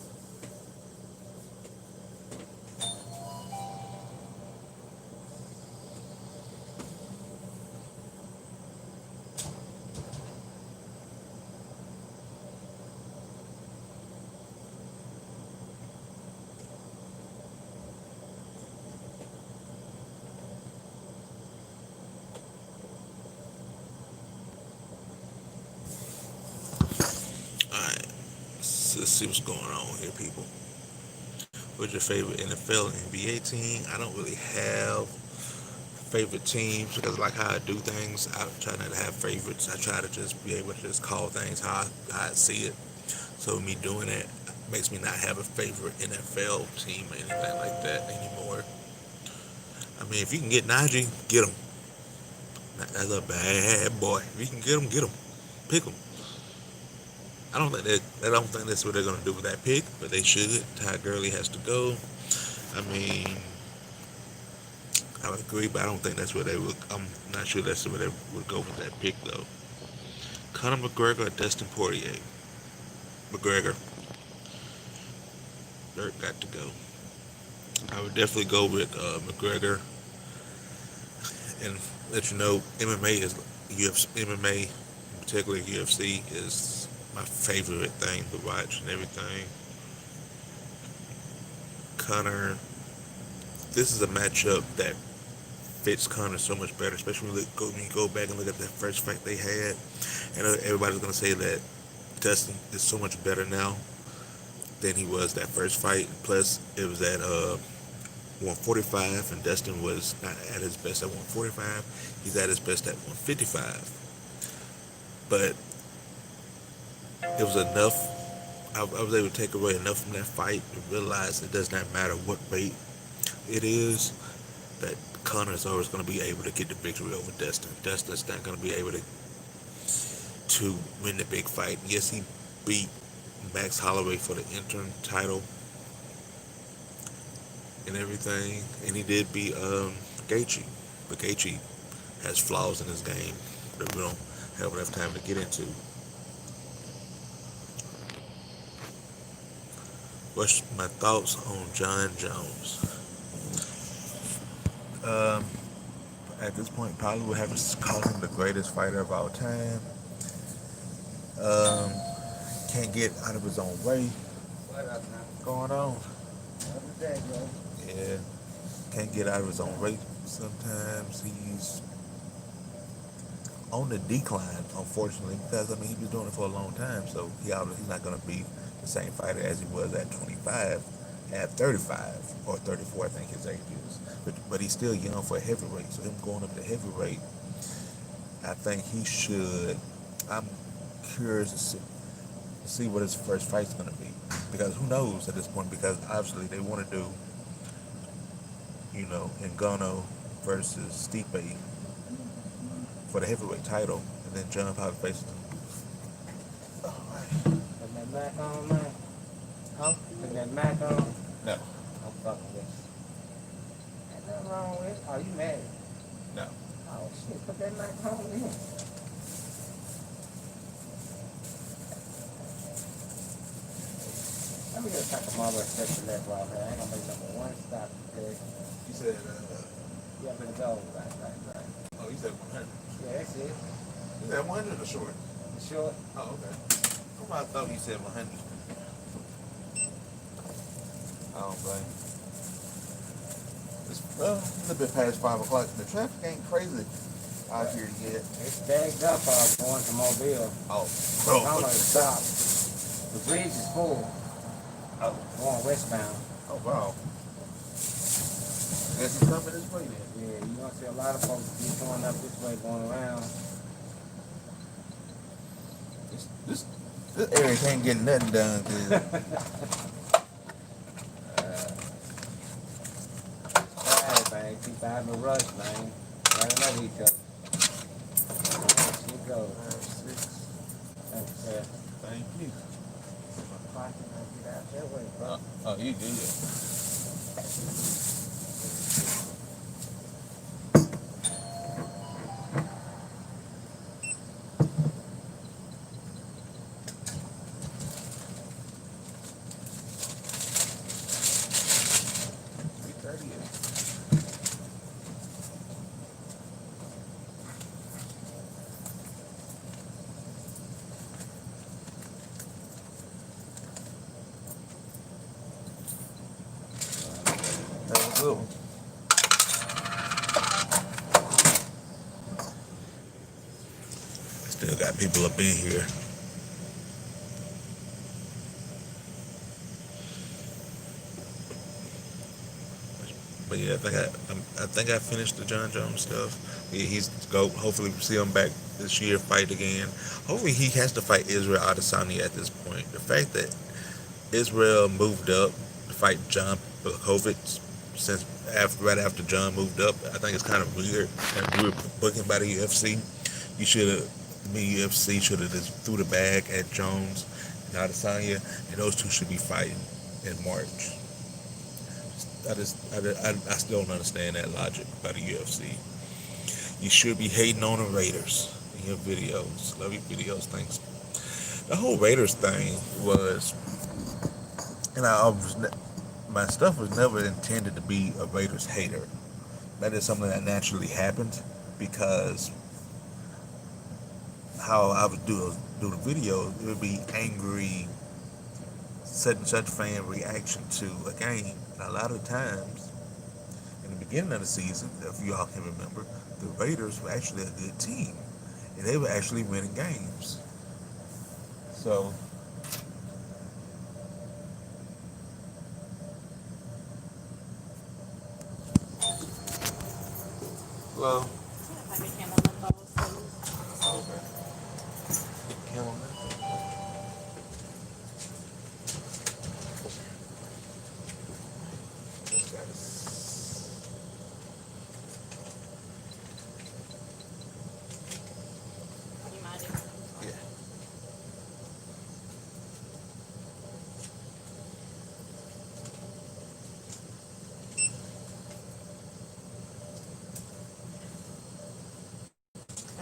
Alright, so let's see what's going on here, people. What's your favorite NFL and NBA team? I don't really have favorite teams because I like how I do things. I try not to have favorites. I try to just be able to just call things how I see it. So me doing that makes me not have a favorite NFL team or anything like that anymore. I mean, if you can get Najee, get him. That's a bad boy. If you can get him. Pick him. I don't think that's what they're gonna do with that pick, but they should. Ty Gurley has to go. I mean, I would agree, but I don't think that's where they would. I'm not sure that's where they would go with that pick though. Conor McGregor or Dustin Poirier? McGregor. Dirk got to go. I would definitely go with McGregor, and let you know MMA is MMA, particularly UFC, is my favorite thing to watch and everything. Conor, this is a matchup that fits Conor so much better, especially when you go back and look at that first fight they had. And everybody's gonna say that Dustin is so much better now than he was that first fight. Plus, it was at 145, and Dustin was not at his best at 145. He's at his best at 155. But it was enough. I was able to take away enough from that fight to realize it does not matter what weight it is, that Conor is always going to be able to get the victory over Dustin. Dustin's not going to be able to win the big fight. Yes, he beat Max Holloway for the interim title and everything, and he did beat Gaethje. But Gaethje has flaws in his game that we don't have enough time to get into. What's my thoughts on John Jones? Um, at this point, probably would have to call him the greatest fighter of all time. Um, can't get out of his own way. What up now? What's going on? Another day, bro. Yeah, can't get out of his own way. Sometimes he's on the decline, unfortunately, because I mean he was doing it for a long time, so he's not gonna be the same fighter as he was at 25, at 35 or 34, I think his age is. But he's still young for a heavyweight, so him going up to heavyweight, I think he should. I'm curious to see what his first fight's gonna be, because who knows at this point? Because obviously they want to do, Ngannou versus Stipe for the heavyweight title, and then John probably faces him. Oh, Put that Mac on, man. Huh? Put that Mac on. no, I'm fucking with you. Ain't nothing wrong with it. Oh, you mad? no. Oh, shit. Put that Mac on then. Let me just take a Marlboro step to left right here. I ain't gonna make number one stop, okay? You said, Yeah, but it's over. Right. oh, you said 100. Yeah, that's it. You said 100 or short? You sure? Oh, okay. I thought you said 100. I don't blame you. It's a little bit past 5 o'clock, and the traffic ain't crazy out here yet. It's bagged up going to Mobile. Oh, I'm gonna stop. The bridge is full. Oh, going westbound. oh, wow. Guess he's coming this way then. Yeah, you gonna see a lot of folks keep going up this way, going around. This area can't get nothing done. Alright, man. Keep out of a rush, man. Gotta love each other. There she goes. 6. Thanks, sir. Thank you. Clock and I get out that way, bro. Oh, you good. That was a good one. Still got people up in here. But yeah, I think I finished the John Jones stuff. Yeah, he's go. Hopefully, we see him back this year, fight again. Hopefully, he has to fight Israel Adesanya at this point. The fact that Israel moved up to fight John Blachowicz right after John moved up, I think it's kind of weird. And we were booking by the UFC. UFC should have just threw the bag at Jones and Adesanya, and those two should be fighting in March. I still don't understand that logic by the UFC. You should be hating on the Raiders in your videos. Love your videos, thanks. The whole Raiders thing was, and my stuff was never intended to be a Raiders hater. That is something that naturally happened because how I would do the video, it would be angry, such and such fan reaction to a game. And a lot of times, in the beginning of the season, if you all can remember, the Raiders were actually a good team, and they were actually winning games. So, well, If I could handle the bubbles, please. okay. Come on, man. Just gotta You mind if- yeah.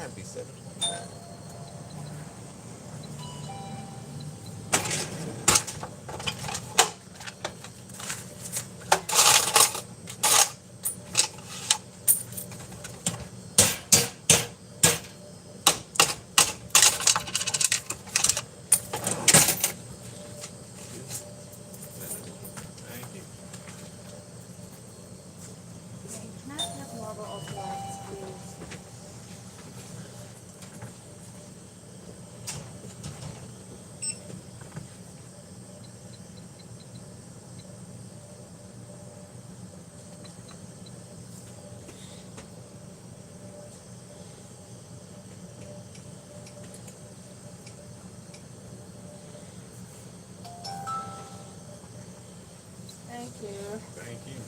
might be 729. Thank you. Okay, can I have lava off lights, please? Thank you. Thank you.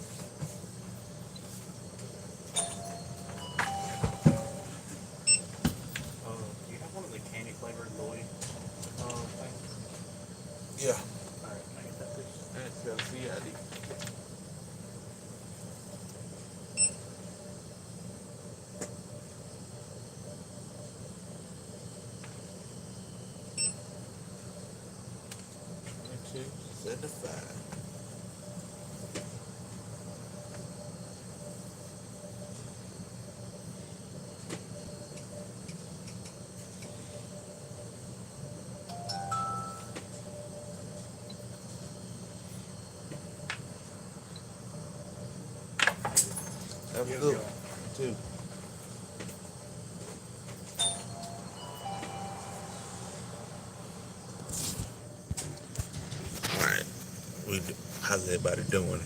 Do you have one of the candy flavored Lloyd? Things? Yeah. Alright, can I get that please? That's CID. $2.75. That was good. Too. All right. How's everybody doing?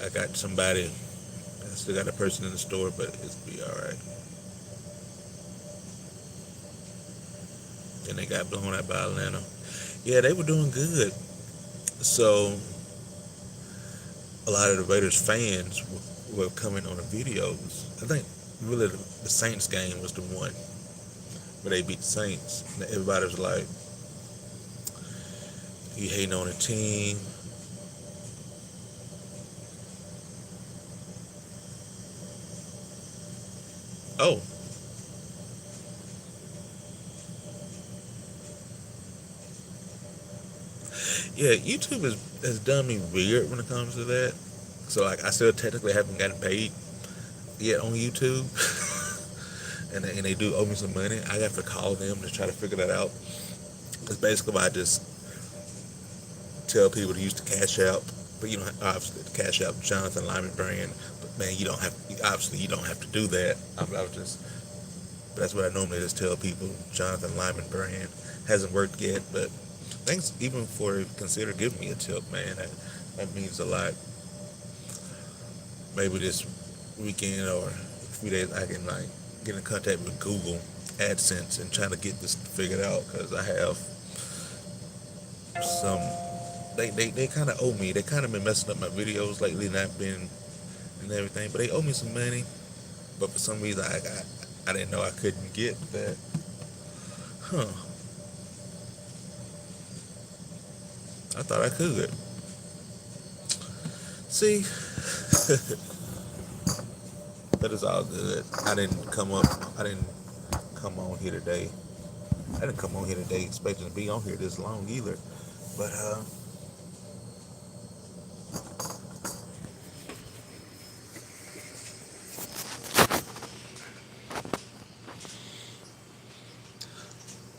I got somebody. I still got a person in the store, but it's be all right. And they got blown out by Atlanta. Yeah, they were doing good. So a lot of the Raiders fans were coming on the videos. I think really the Saints game was the one where they beat the Saints. And everybody was like, "You hating on the team?" Oh, yeah. YouTube has done me weird when it comes to that. So like, I still technically haven't gotten paid yet on YouTube. And they do owe me some money. I have to call them to try to figure that out. It's basically why I just tell people to use the Cash App, but you don't obviously the Cash App Jonathan Lyman brand. But man, you don't have obviously you don't have to do that. I was just that's what I normally just tell people. Jonathan Lyman brand hasn't worked yet, but thanks even for consider giving me a tip, man. That means a lot. Maybe this weekend or a few days I can like get in contact with Google AdSense and try to get this figured out because I have some. They kind of owe me. They kind of been messing up my videos lately, not been and everything. But they owe me some money. But for some reason I didn't know I couldn't get that. Huh? I thought I could. See. But it's all good. I didn't come on here today. I didn't come on here today expecting to be on here this long either. But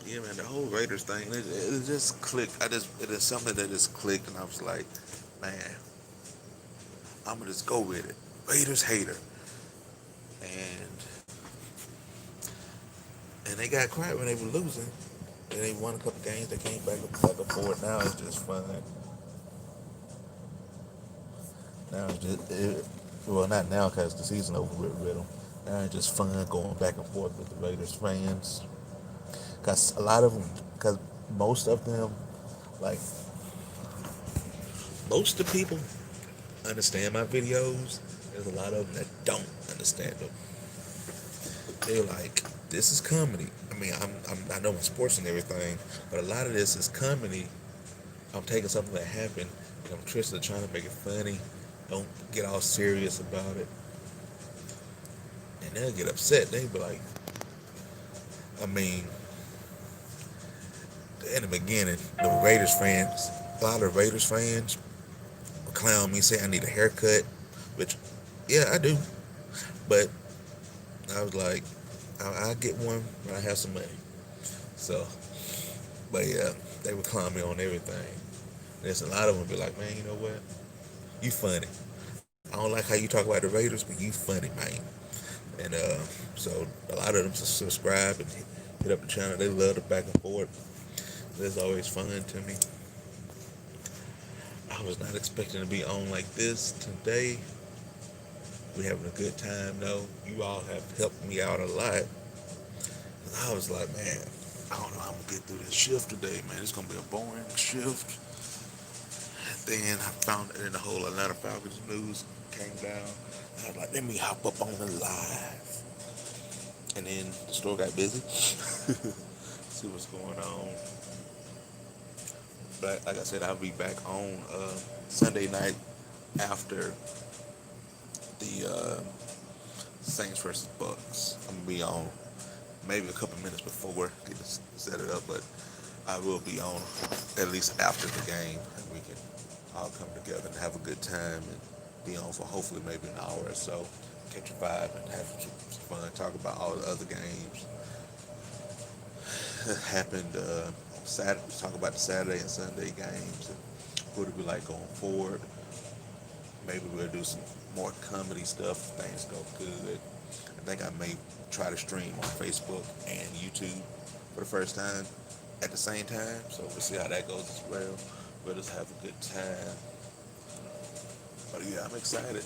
yeah, man, the whole Raiders thing, it just clicked. It is something that just clicked, and I was like, man, I'm gonna just go with it. Raiders hater, and they got quiet when they were losing. And they won a couple games. They came back and forth. Now it's just fun. Now it's just well, not now because the season over with them. Now it's just fun going back and forth with the Raiders fans. Because a lot of them, because most of them, like most of the people, understand my videos. There's a lot of them that don't understand them. They're like, this is comedy. I mean, I know in sports and everything, but a lot of this is comedy. I'm taking something that happened, and I'm trying to make it funny. Don't get all serious about it. And they'll get upset. They'll be like, I mean, in the beginning, the Raiders fans, a lot of Raiders fans would clown me, say I need a haircut, which, yeah, I do. But I was like, I'll get one when I have some money. So, but yeah, they would clown me on everything. There's a lot of them be like, man, you know what? You funny. I don't like how you talk about the Raiders, but you funny, man. And so a lot of them subscribe and hit up the channel. They love the back and forth. It's always fun to me. I was not expecting to be on like this today. We're having a good time though. You all have helped me out a lot. I was like, man, I don't know how I'm gonna get through this shift today, man. It's gonna be a boring shift. Then I found that in the whole Atlanta Falcons news came down. I was like, let me hop up on the live. And then the store got busy. See what's going on. But like I said, I'll be back on Sunday night after the Saints versus Bucks. I'm gonna be on maybe a couple minutes before get to set it up, but I will be on at least after the game, and we can all come together and have a good time and be on for hopefully maybe an hour or so, catch a vibe and have some fun, talk about all the other games that happened on Saturday, talk about the Saturday and Sunday games and what it be like going forward. Maybe we'll do some more comedy stuff if things go good. I think I may try to stream on Facebook and YouTube for the first time at the same time, so we'll see how that goes as well. We'll just have a good time. But yeah, I'm excited.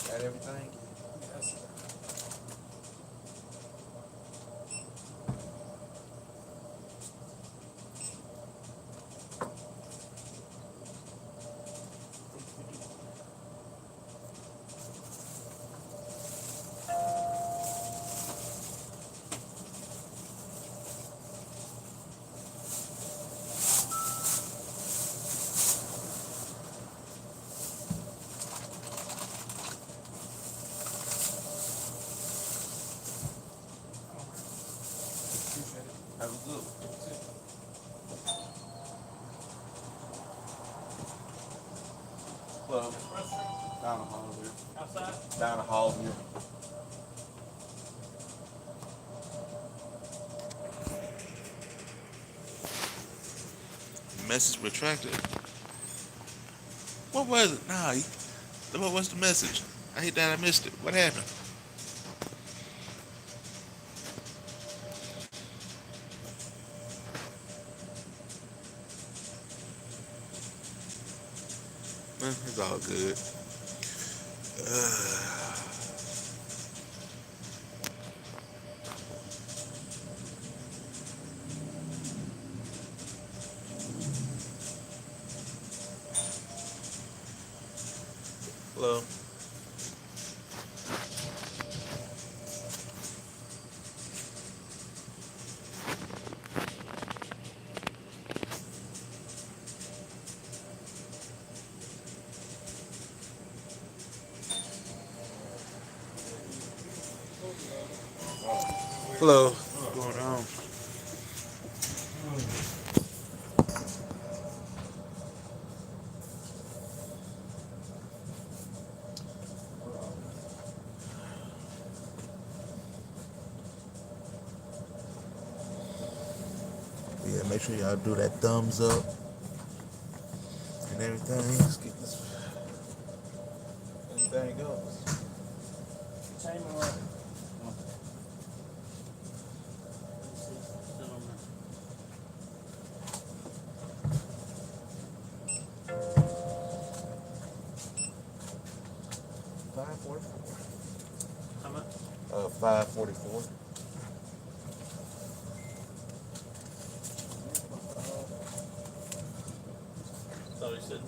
Got everything? Yes. Have a good one. Well, down the hall here. Outside? Down the hall here. Message retracted. What was it? Nah, what was the message? I hate that I missed it. What happened? It's all good. Hello. Hello. What's going on? Yeah, make sure y'all do that thumbs up and everything. Let's get this. Everything goes. Same or what? How much? 544. Thought he said 9.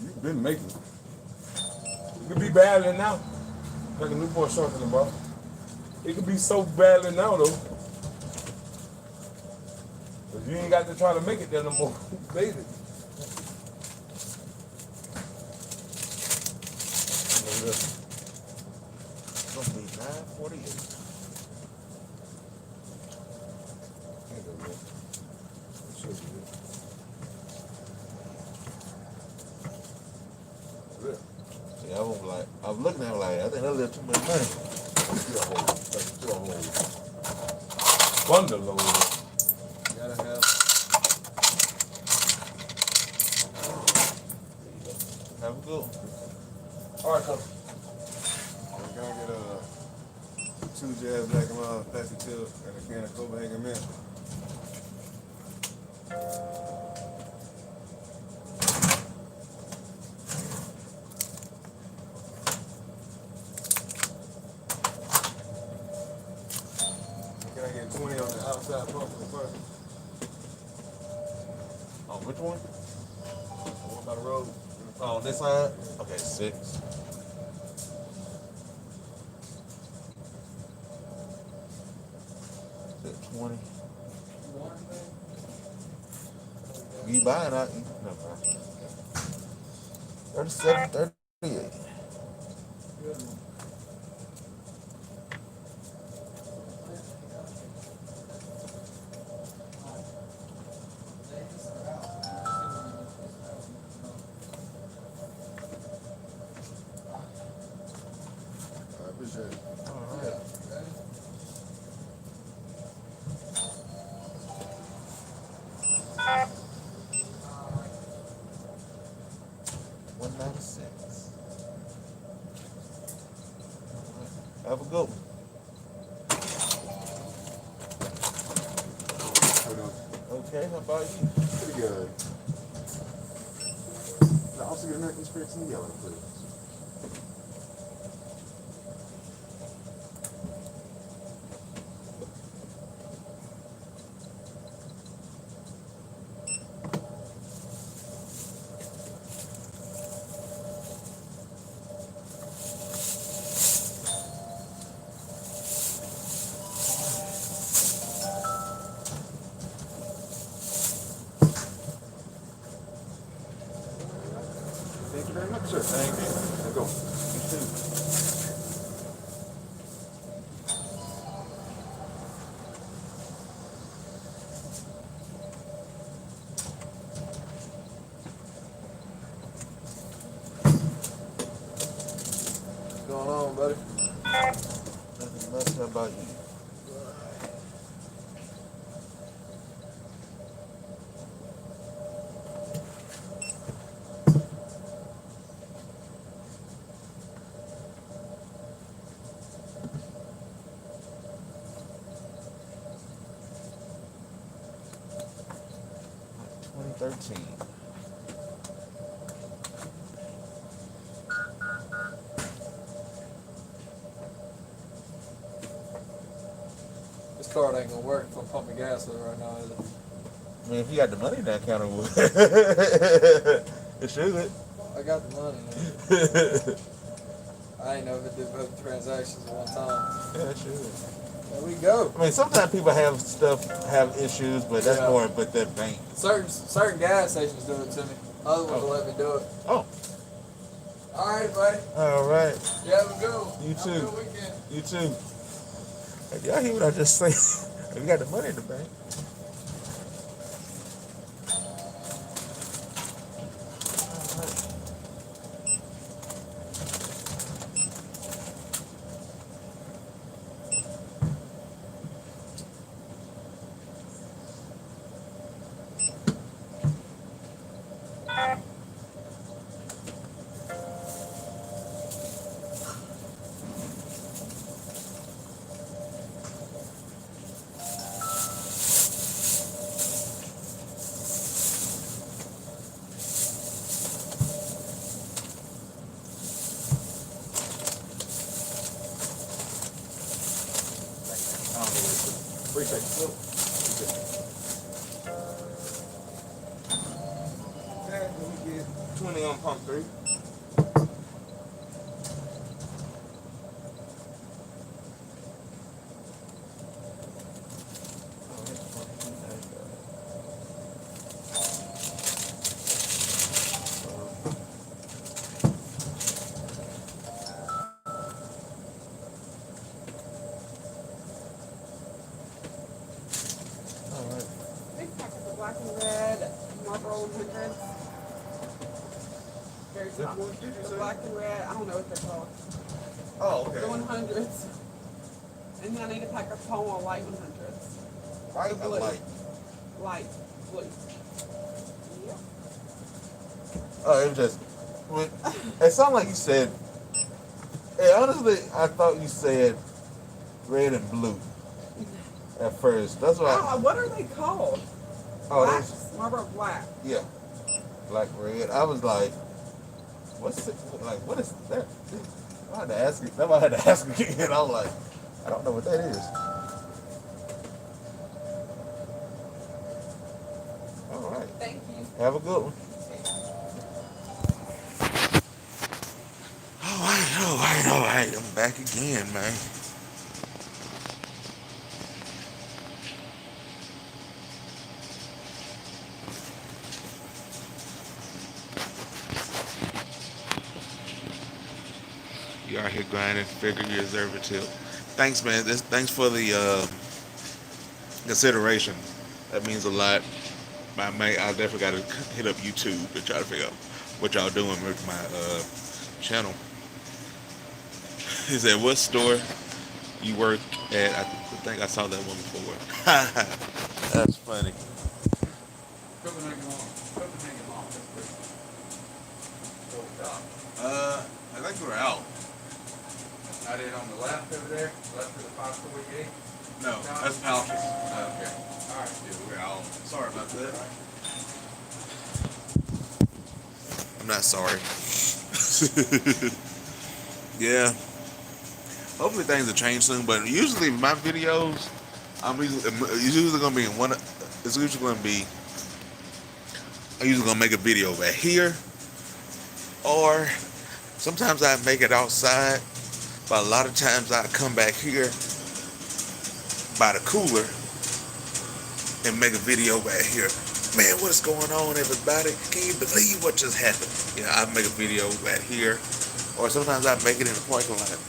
You've been making. It could be badly now. Like a Newport short in the ball. It could be so badly now though. But you ain't got to try to make it there no more. Baby. It's gonna be 9:48. Yeah, I was looking at it like, I think that's a little too much money. To a whole bundle load. Gotta have. Have a good one. All right, so. I'm gonna get 2 jazz black and mild plastic tip and a can of Copenhagen mint. Can I get 20 on the outside pump for the first? On which one? The one by the road. Oh, on this side? Okay, 6. Is it 20? You buying out? No, 37, 38. I appreciate it. All right. $196. Have a good one. How we doing? Okay, how about you? Pretty good. Can I also get American Spirits in yellow, please? Thank you very much, sir. Thank you. Let's go. You too. What's going on, buddy? Nothing much. How about you? $20.13. This card ain't gonna work if I'm pumping gas with it right now, is it? I mean, if you got the money in that account, it would. It should. I got the money, man. I ain't know if it did both transactions at one time. Yeah, it should. There we go. I mean, sometimes people have issues, but that's Yeah. more with their bank. Certain gas stations do it to me. Other ones will let me do it. Oh, All right, buddy. all right. You have a good one. You Have too. a good weekend. You too. Hey, y'all hear what I just said? If you got the money in the bank. Appreciate you. Okay, let me get 20 on pump 3. strawberries. Which one did you The say? black and red. I don't know what they're called. Oh, The okay. 100s. And then I need to pack a Polo light 100s. White The or blue. light? Light blue. Yep. Oh, it was just. It sounded like you said. Hey, honestly, I thought you said red and blue at first. That's why. Oh, what are they called? Oh, Black. that's Marlboro Black. yeah, black red. I was like, what's it like? What is that? I had to ask you. Then I had to ask again. I was like, I don't know what that is. All right. Thank you. Have a good one. All right. I'm back again, man. You out here grinding, figure you deserve it too. Thanks, man. Thanks for the consideration. That means a lot. I definitely got to hit up YouTube to try to figure out what y'all doing with my channel. He said, "What store you work at?" I think I saw that one before. That's funny. Copenhagen Mall. Copenhagen Mall. I think we're out. Not it on the left over there? Left for the 548? No, that's Falcons. Oh, okay. Alright. Yeah, we're out. Sorry about that. I'm not sorry. Yeah. Hopefully things will change soon, but usually my videos, it's usually gonna be in one. It's usually gonna be. I'm usually gonna make a video right here, or sometimes I make it outside, but a lot of times I come back here by the cooler and make a video right here. Man, what is going on, everybody? Can you believe what just happened? Yeah, I make a video right here, or sometimes I make it in the parking lot.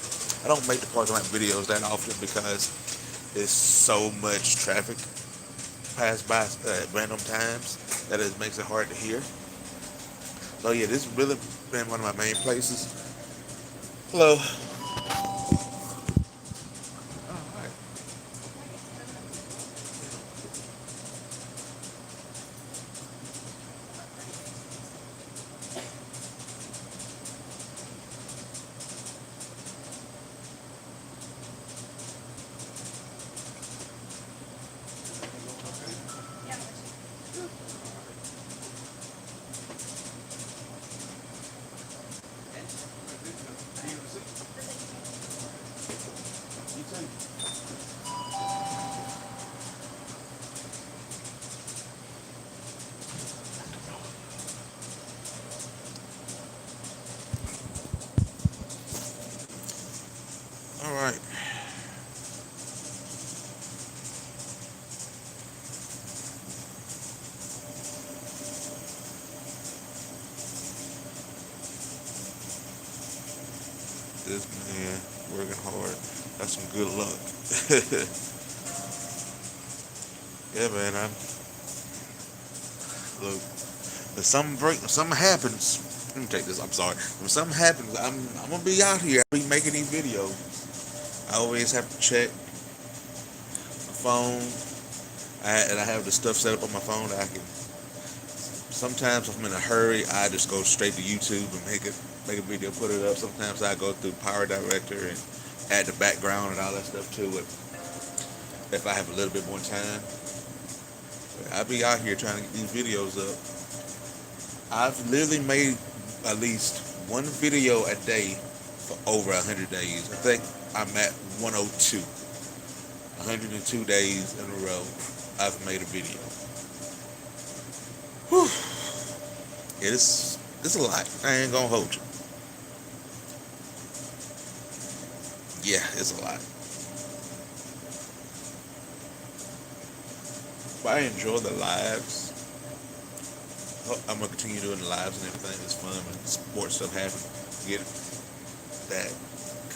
I don't make the parking lot videos that often because there's so much traffic pass by at random times that it makes it hard to hear. So yeah, this has really been one of my main places. Hello. All right. This man working hard. That's some good luck. Yeah, man. Look. If something happens. Let me take this. I'm sorry. If something happens, I'm gonna be out here. I'll be making these videos. I always have to check my phone. I have the stuff set up on my phone that I can. Sometimes if I'm in a hurry, I just go straight to YouTube and make a video, put it up. Sometimes I go through Power Director and add the background and all that stuff to it. If I have a little bit more time, I'll be out here trying to get these videos up. I've literally made at least one video a day for over 100 days. I think I'm at 102. 102 days in a row, I've made a video. Whew. It's a lot. I ain't gonna hold you. Yeah, it's a lot. But I enjoy the lives. I'm gonna continue doing the lives and everything. It's fun and sports stuff happen. Get that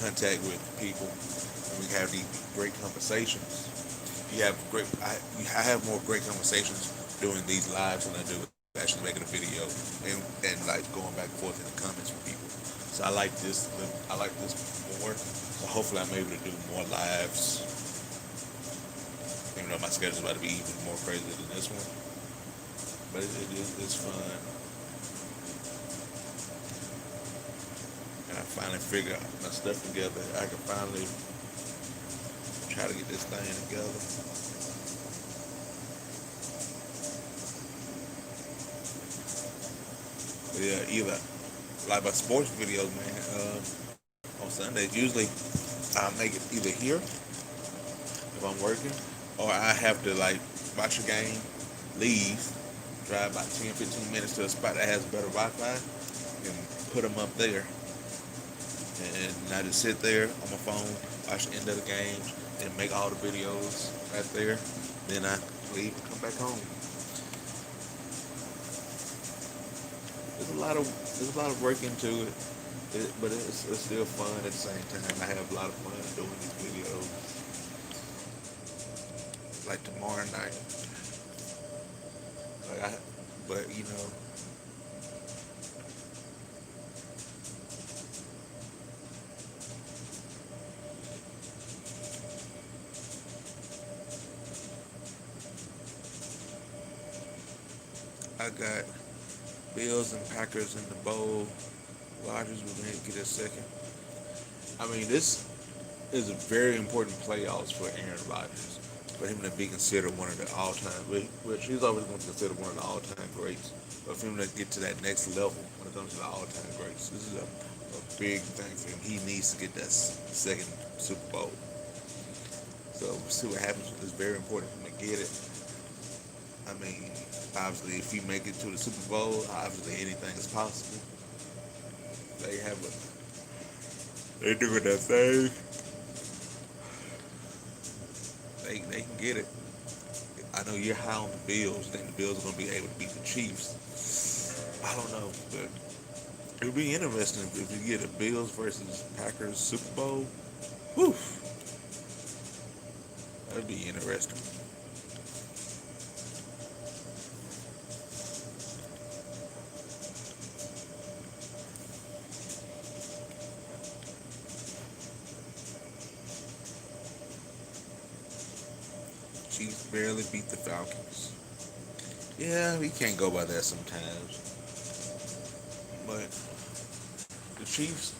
contact with people, and we have these great conversations. I have more great conversations doing these lives than I do actually making a video and like going back and forth in the comments with people. So I like this. I like this more. So hopefully I'm able to do more lives. Even though my schedule's about to be even more crazy than this one, but it's fun. And I finally figure out my stuff together. I can finally try to get this thing together. But yeah, either like my sports videos, man. On Sundays, usually I make it either here if I'm working, or I have to like watch a game, leave, drive about 10, 15 minutes to a spot that has better Wi-Fi, and put them up there. And I just sit there on my phone, watch the end of the game, and make all the videos right there. Then I leave and come back home. There's a lot of work into it. But it's still fun at the same time. I have a lot of fun doing these videos. Like tomorrow night. But you know, I got Bills and Packers in the bowl. Rodgers will get a second. I mean, this is a very important playoffs for Aaron Rodgers. For him to be considered one of the all-time, which he's always going to be considered one of the all-time greats. But for him to get to that next level when it comes to the all-time greats, this is a big thing for him. He needs to get that second Super Bowl. So we'll see what happens. It's very important for him to get it. I mean, obviously, if he make it to the Super Bowl, obviously anything is possible. They have they're doing that thing. They can get it. I know you're high on the Bills. I think the Bills are going to be able to beat the Chiefs. I don't know, but it'll be interesting if you get a Bills versus Packers Super Bowl. Whew. That'd be interesting. Chiefs barely beat the Falcons. Yeah, we can't go by that sometimes. But the Chiefs.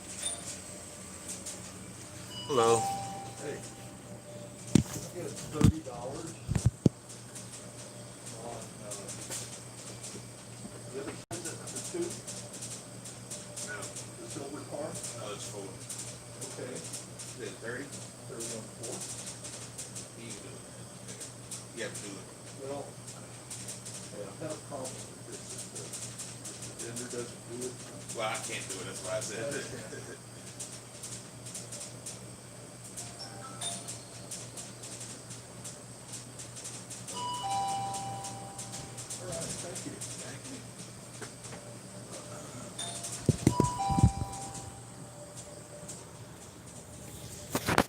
Hello. Hey, I get $30 on the other candidate number 2, No, the silver car. no, it's 4. Okay, Is it 30? 30 on 4. You can do it. You have to do it. Well, yeah, I've had a problem with this. If the vendor doesn't do it. Well, I can't do it. That's why I said it. All right, thank you. Thank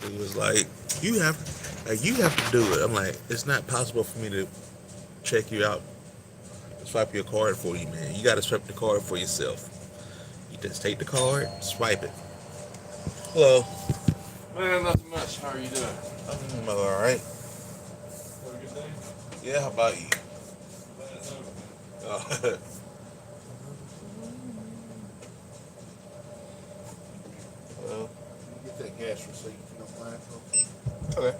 you. He was like, you have to do it. I'm like, it's not possible for me to check you out, swipe your card for you, man. You got to swipe the card for yourself. You just take the card, swipe it. Hello. Man, nothing much. How are you doing? I'm all right. Have a good day? Yeah, how about you? Glad it's over, man. Oh. Well, Get that gas receipt if you don't mind, folks. okay.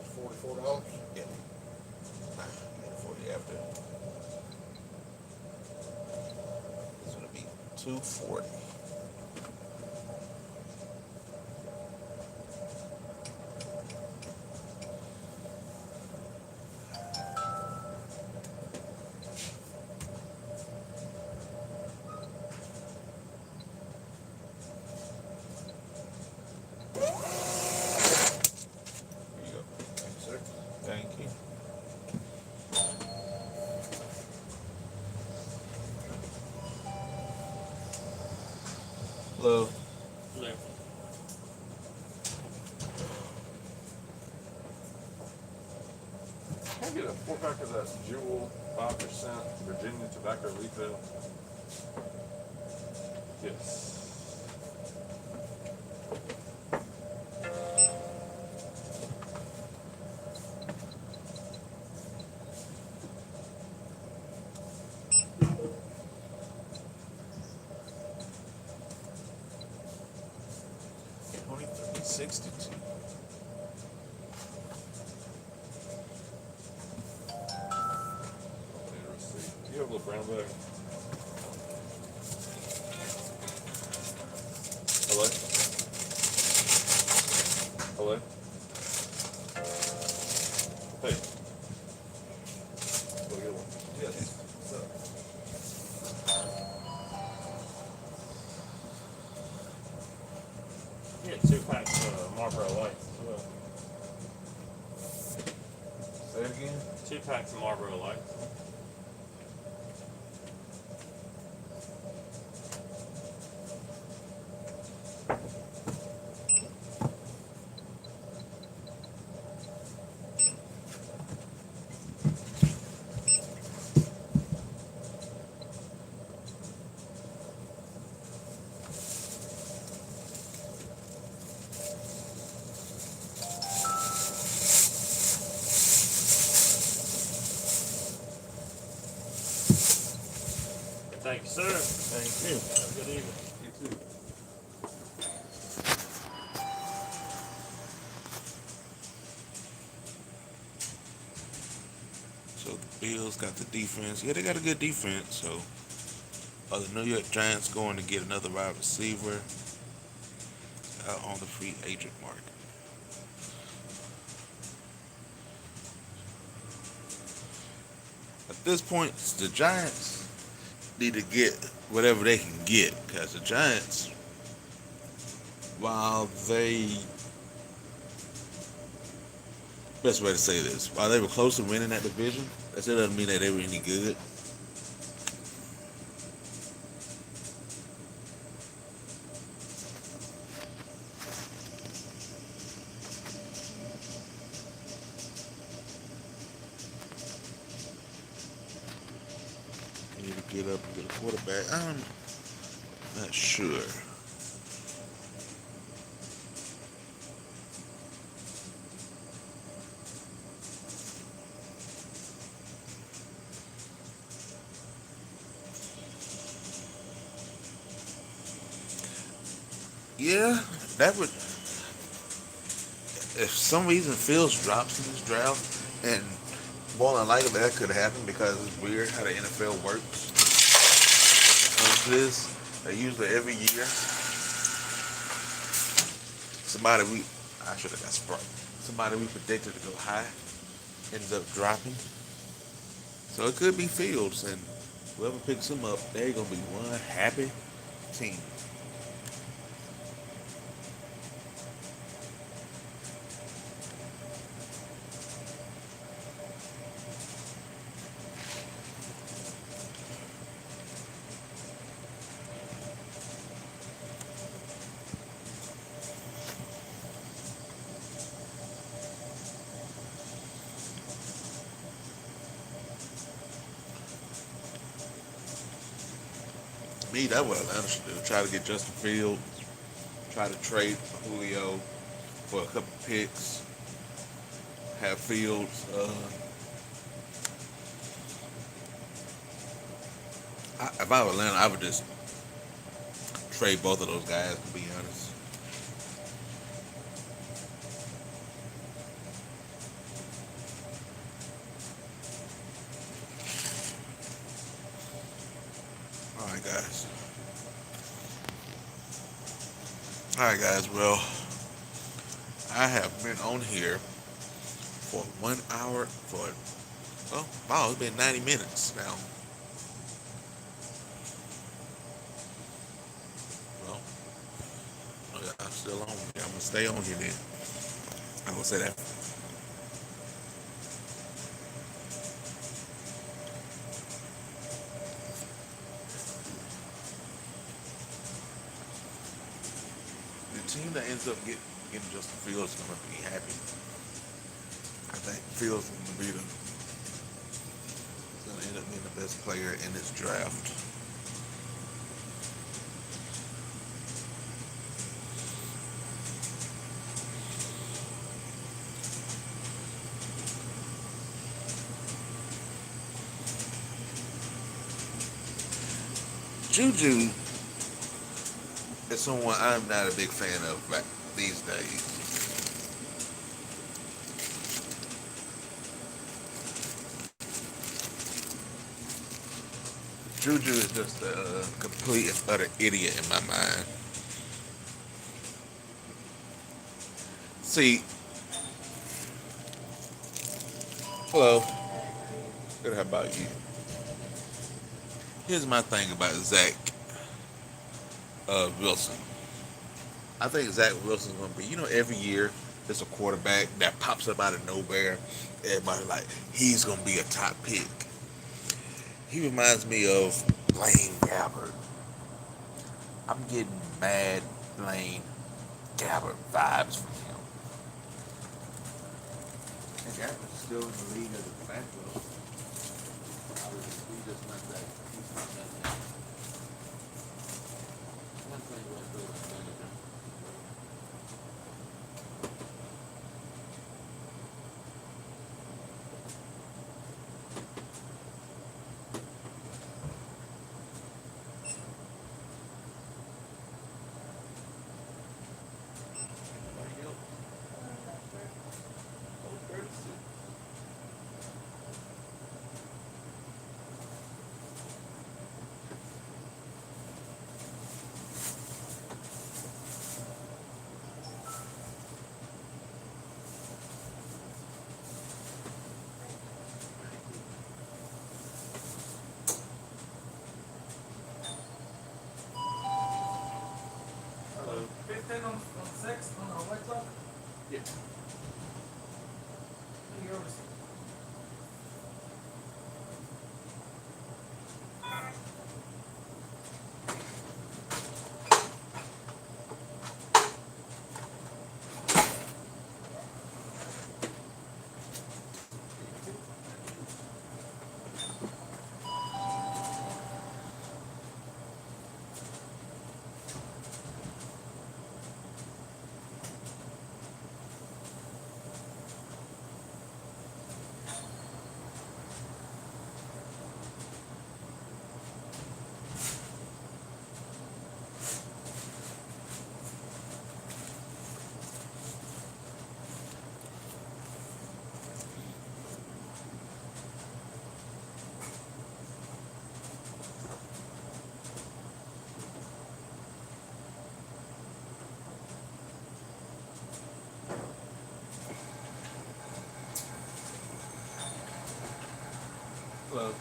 It's $44. Yeah. Nah, get it for you after. It's gonna be $2.40. Here you go. Thank you, sir. Thank you. Hello. Can I get a 4-pack of that Jewel 5% Virginia tobacco refill? Yes. $23.62. You have a little brown bag. Hello? Hello? Hey. Go get one. Yes. What's up? Yeah, 2 packs of Marlboro Lights as well. Say it again. 2 packs of Marlboro Lights. Thank you, sir. Thank you. Have a good evening. You too. So the Bills got the defense. Yeah, they got a good defense. So the New York Giants going to get another wide receiver on the free agent market. At this point, the Giants need to get whatever they can get because the Giants, while they, best way to say this, while they were close to winning that division, that still doesn't mean that they were any good. They need to get up and get a quarterback. I'm not sure. Yeah, that would. If some reason Fields drops in this draft, and more than likely that could happen because it's weird how the NFL works. When it comes to this, they usually every year I should have got Sprite. Somebody we predicted to go high ends up dropping. So it could be Fields, and whoever picks him up, they're gonna be one happy team. Me, that's what Atlanta should do. Try to get Justin Fields. Try to trade Julio for a couple picks. Have Fields. If I were Atlanta, I would just trade both of those guys. To be honest. All right, guys. All right, guys. Well, I have been on here for 1 hour wow, it's been 90 minutes now. Well, I'm still on here. I'm gonna stay on here then. I will say that. The team that ends up getting Justin Fields is gonna be happy. I think Fields is gonna end up being the best player in this draft. Juju is someone I'm not a big fan of back these days. Juju is just a complete and utter idiot in my mind. See, hello. Good, how about you? Here's my thing about Zach Wilson. I think Zach Wilson's going to be, every year there's a quarterback that pops up out of nowhere. Everybody like, he's going to be a top pick. He reminds me of Blaine Gabbert. I'm getting mad Blaine Gabbert vibes from him. And Gabbert's still in the league as a backup. He just not that. He's not that. One thing was good with manager. Yeah. Hello.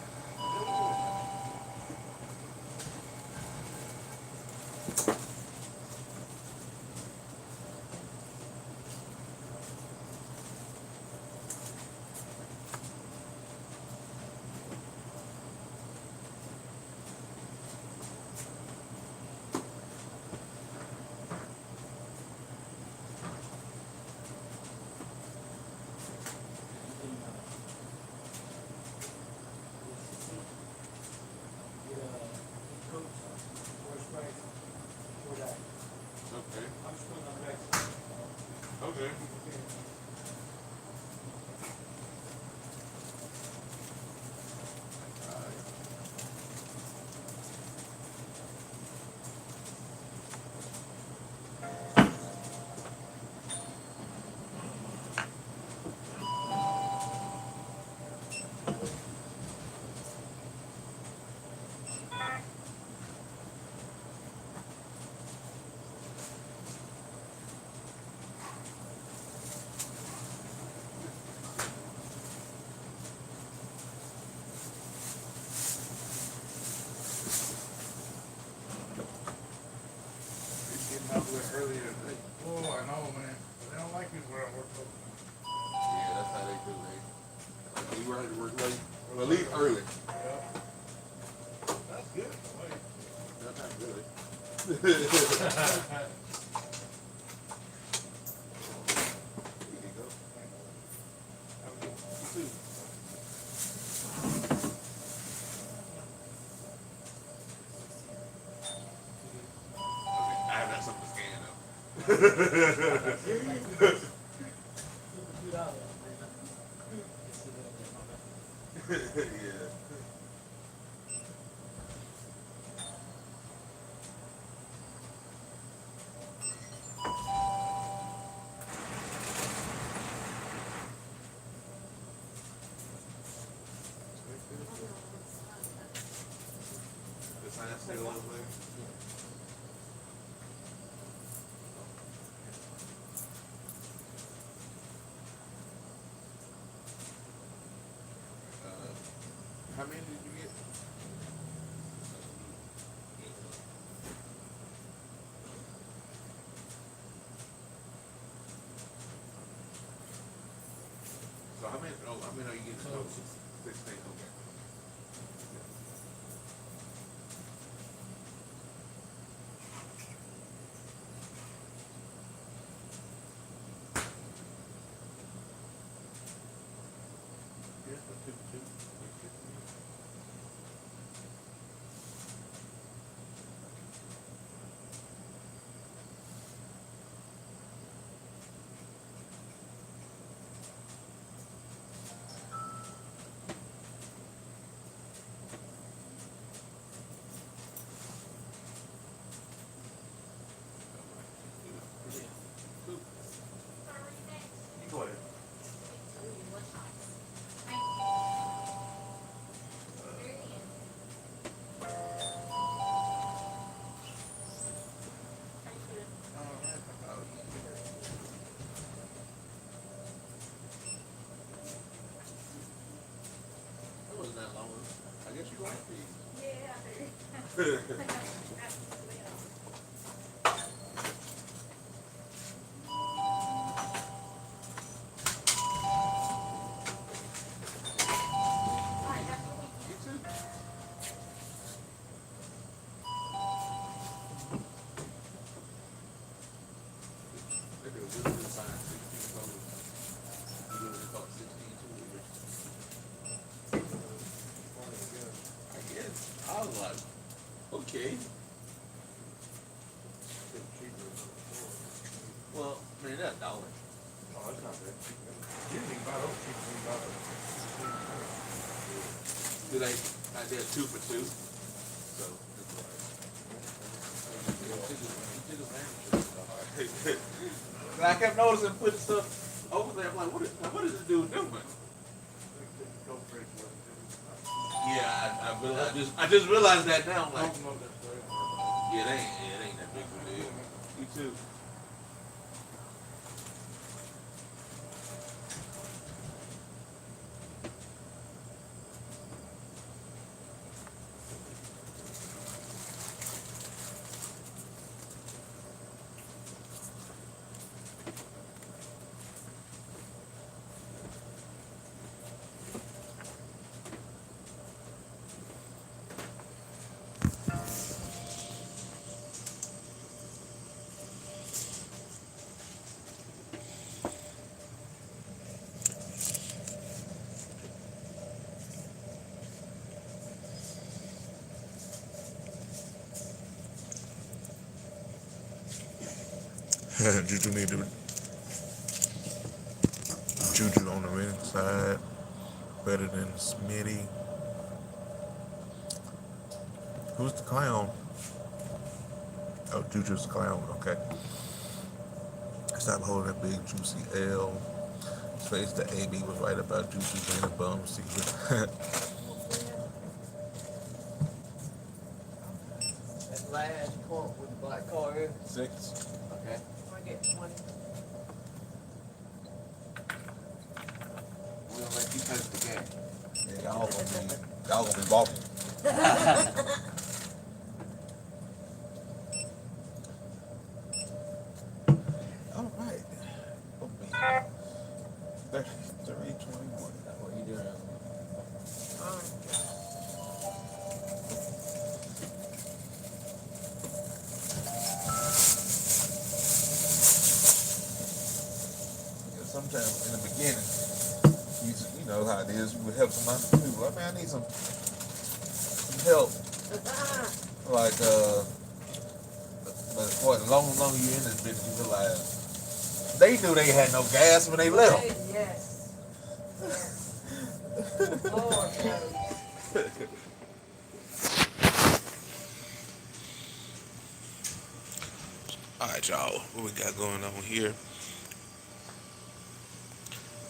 Okay. Earlier today. Oh, I know, man. They don't like me where I work. Yeah, that's how they do it. You ready to work late? Well, leave early. Yeah. That's good. Wait. That's not good. Here you go. Have a good one. You too. I have that something to scan though. Yeah. How many did you get? So how many? Oh, how many are you getting? Total 16. Okay. Yes, that's two. You go ahead. That wasn't that long. I guess you like these. You too. They do a really good sign. 16 photos. You do it about 16 too. I guess. I was like, okay. Well, I mean, that's $1. Oh, that's not bad. You didn't even buy those cheap when you bought them. Do they? I did 2 for 2. So it's like. And I kept noticing putting stuff over there. I'm like, what is this dude doing? Yeah, I just realized that now. I'm like, yeah, it ain't that big of a deal. You too. Juju need to Juju on the winning side, better than Smitty. Who's the clown? Oh, Juju's the clown. Okay. Stop holding that big juicy L. Face the AB was right about Juju being a bum. See, That last quote with the black car is 6. okay. I get 20. We'll let you touch the game. Yeah, y'all gonna be walking. All right. 33-21. What are you doing? Sometimes in the beginning, you know how it is. You would help some other people. I mean, I need some help. Like, but for the longer you in this business, you realize they knew they had no gas when they left. Yes. Lord knows. all right, y'all. What we got going on here?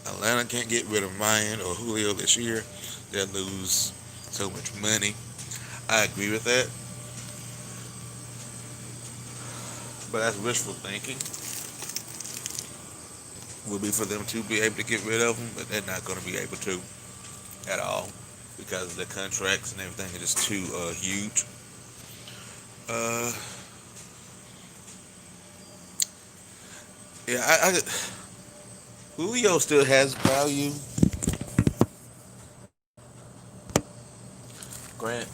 Atlanta can't get rid of Ryan or Julio this year. They'll lose so much money. I agree with that. But that's wishful thinking. Would be for them to be able to get rid of them, but they're not going to be able to at all because the contracts and everything are just too huge. Uh, yeah, Julio still has value. Grant,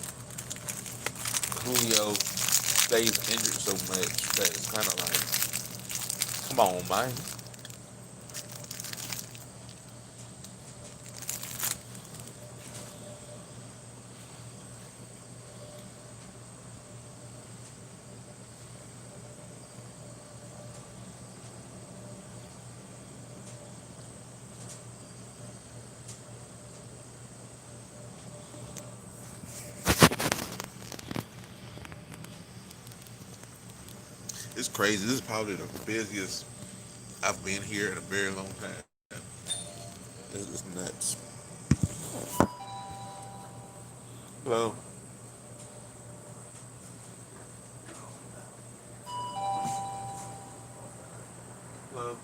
Julio stays injured so much that it's kind of like, come on, man. It's crazy. This is probably the busiest I've been here in a very long time. It's nuts. Hello. Hello.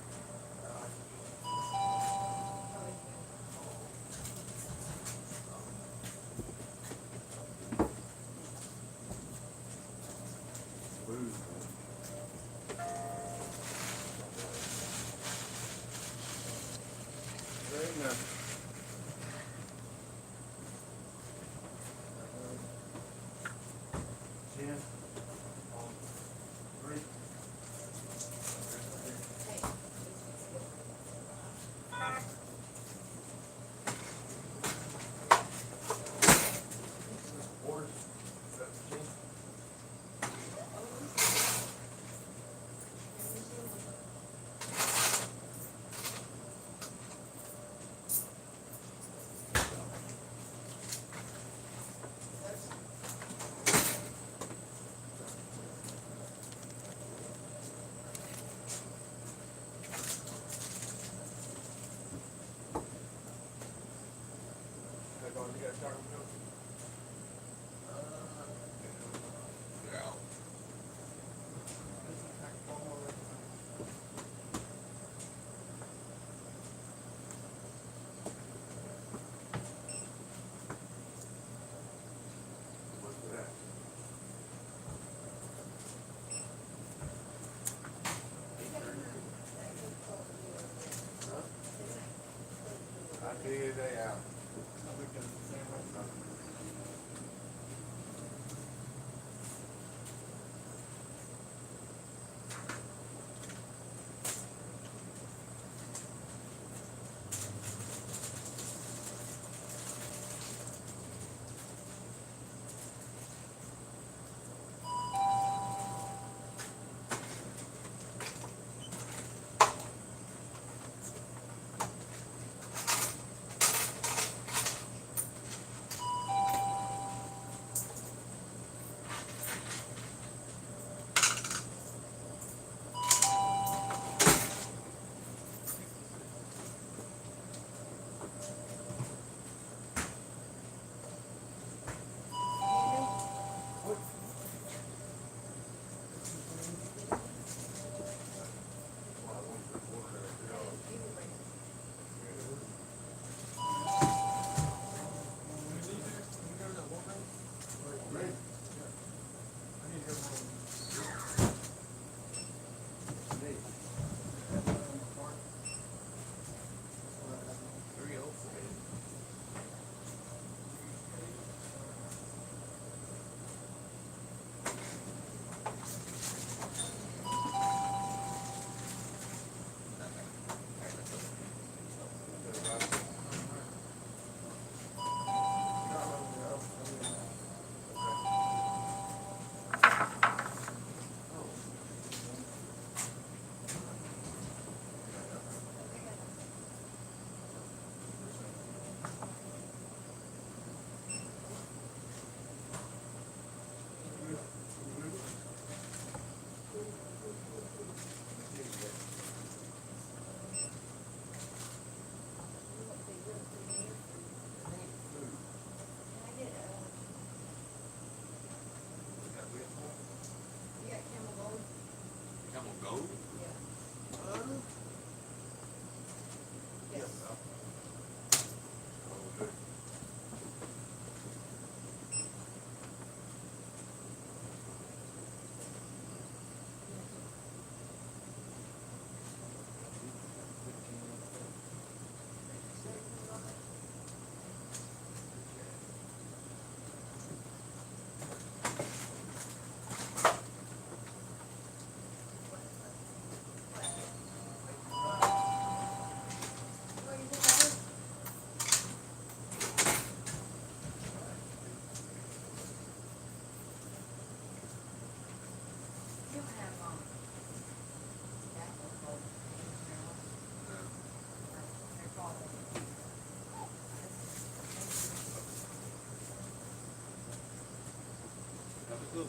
good.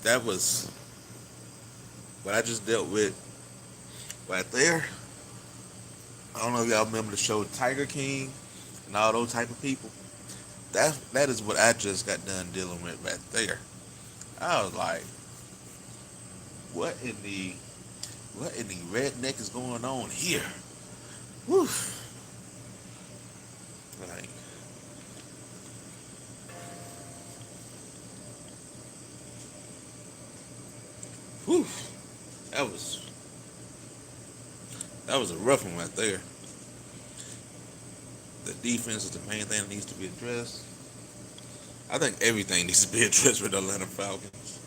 That was what I just dealt with right there. I don't know if y'all remember the show Tiger King and all those type of people. That is what I just got done dealing with right there. I was like, what in the redneck is going on here? Whew. Like, whew. That was that was a rough one right there. The defense is the main thing that needs to be addressed. I think everything needs to be addressed with the Atlanta Falcons.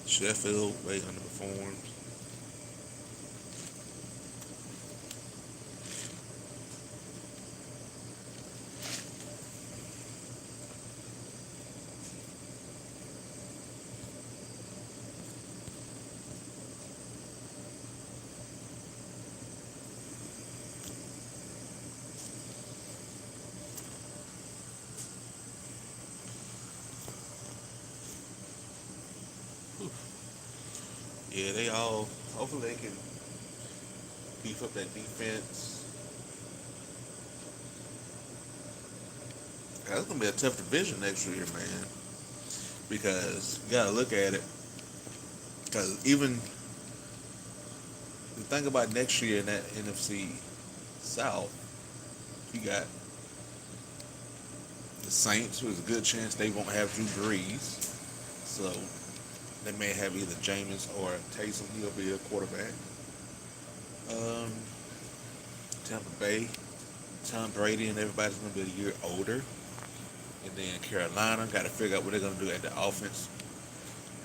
Sheffield way underperformed. Yeah, they all hopefully they can beef up that defense. That's gonna be a tough division next year, man. Because you gotta look at it. Because even the thing about next year in that NFC South, you got the Saints, who has a good chance they won't have Drew Brees. So they may have either Jameis or Taysom. He'll be a quarterback. Tampa Bay, Tom Brady and everybody's going to be a year older. And then Carolina got to figure out what they're going to do at the offense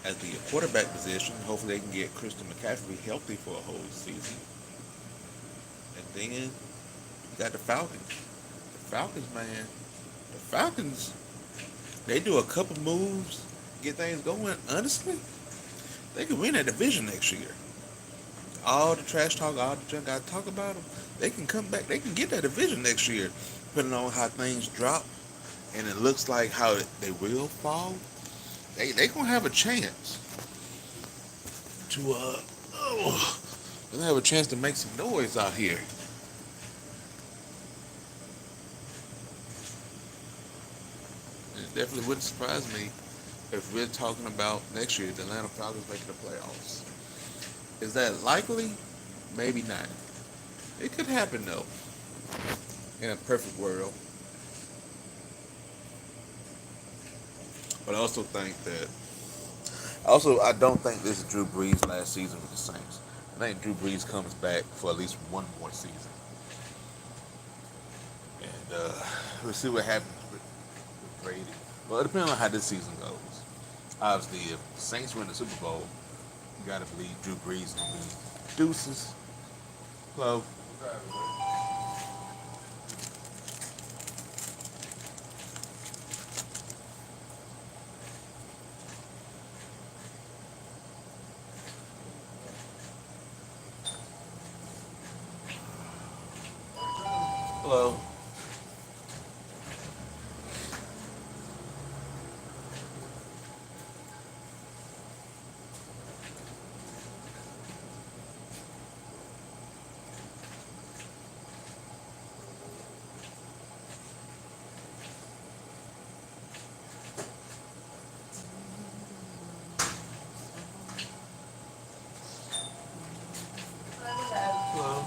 at the quarterback position. Hopefully they can get Christian McCaffrey healthy for a whole season. And then you got the Falcons. The Falcons, man. The Falcons, they do a couple moves, get things going. Honestly, they could win that division next year. All the trash talk, all the junk I talk about them, they can come back. They can get that division next year, depending on how things drop. And it looks like how they will fall. They gonna have a chance to they'll have a chance to make some noise out here. It definitely wouldn't surprise me if we're talking about next year the Atlanta Falcons making the playoffs. Is that likely? Maybe not. It could happen though. In a perfect world. But I also think that I don't think this is Drew Brees' last season with the Saints. I think Drew Brees comes back for at least one more season. And we'll see what happens with Brady. Well, it depends on how this season goes. Obviously, if the Saints win the Super Bowl, you got to believe Drew Brees is going to be deuces. Hello. Hello. Hello.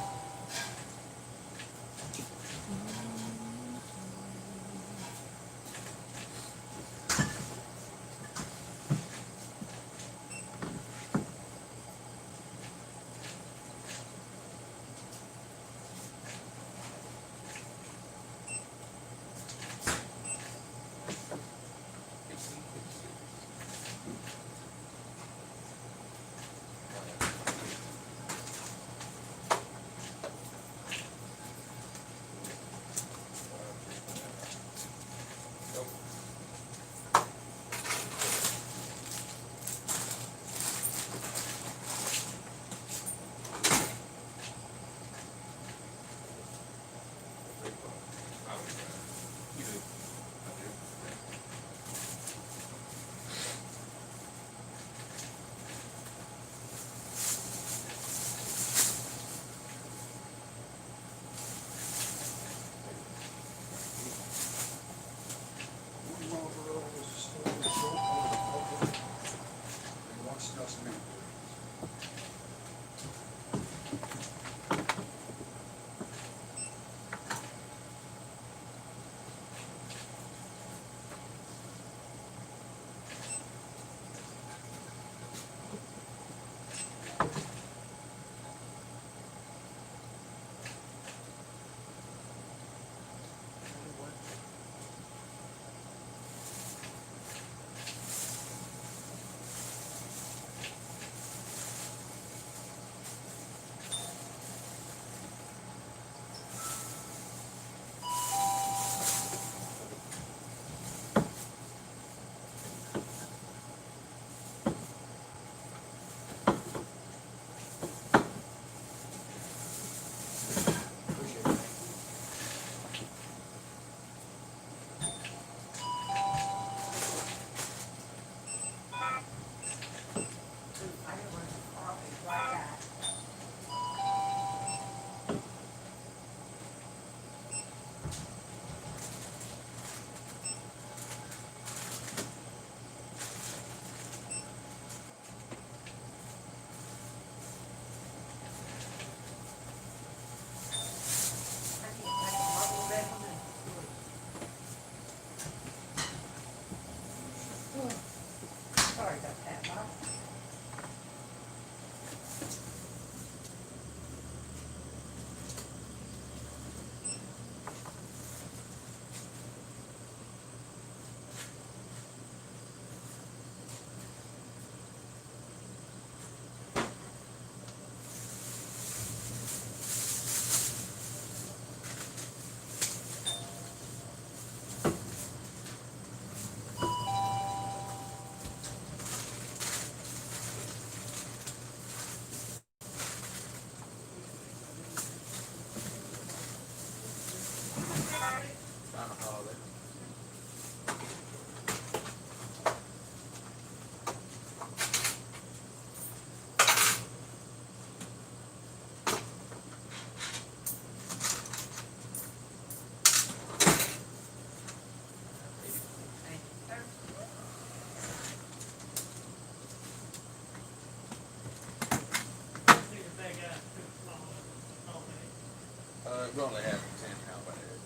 You do. I do. Sorry about that, Bob. Trying to haul it. Thank you, sir. We only have the 10-pound bags.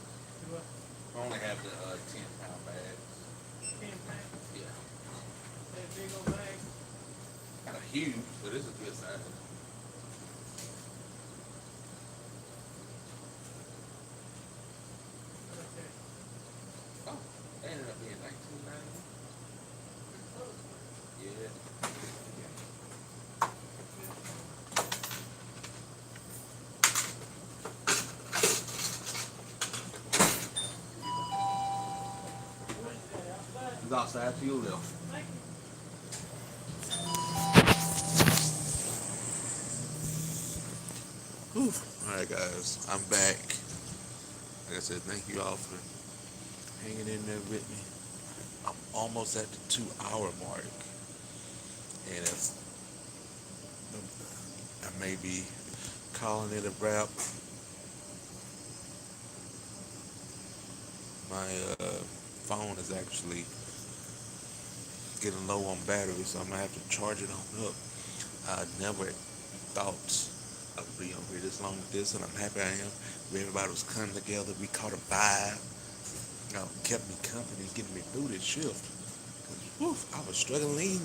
We only have the 10-pound bags. 10 pounds. Yeah. That big old bag. Kind of huge, but it's a good size. Okay. Oh, they ended up being $19.91. Yeah. It's outside to your left. Whew. All right, guys, I'm back. Like I said, thank you all for hanging in there with me. I'm almost at the 2-hour mark, and if I may be calling it a wrap. My phone is actually getting low on battery, so I'm gonna have to charge it on up. I never thought I would be on here this long with this, and I'm happy I am. Everybody was coming together. We caught a vibe. You know, kept me company, getting me through this shift. 'Cause, whew, I was struggling.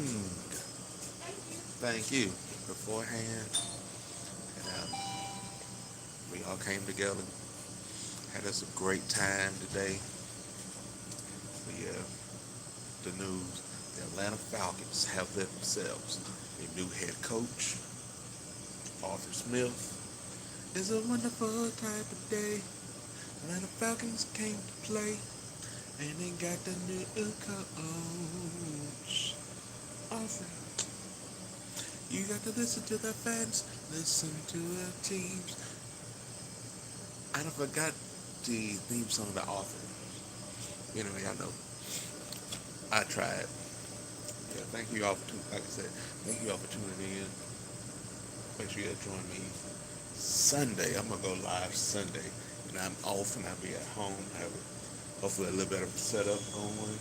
Thank you beforehand. And we all came together, had us a great time today. The news, the Atlanta Falcons have themselves a new head coach, Arthur Smith. It's a wonderful type of day. Atlanta Falcons came to play, and they got the new coach, Arthur. You got to listen to the fans, listen to the teams. I done forgot the theme song to Arthur. Anyway, I know I tried. Yeah, thank you all for like I said, thank you all for tuning in. Make sure you join me Sunday. I'm gonna go live Sunday, and I'm off, and I'll be at home. Have hopefully a little bit of a setup going.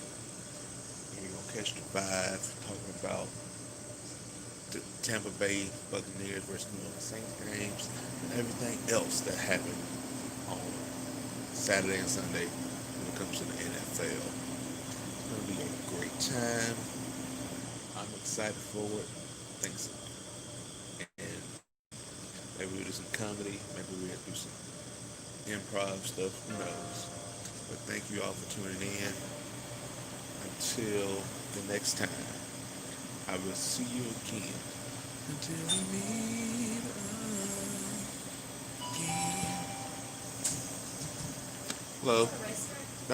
And we're gonna catch the vibe, talking about the Tampa Bay Buccaneers versus New Orleans Saints games, and everything else that happened on Saturday and Sunday when it comes to the NFL. It's gonna be a great time. I'm excited for it. Thanks. And maybe we'll do some comedy. Maybe we'll do some improv stuff. Who knows? But thank you all for tuning in. Until the next time, I will see you again. Until we meet again. Hello.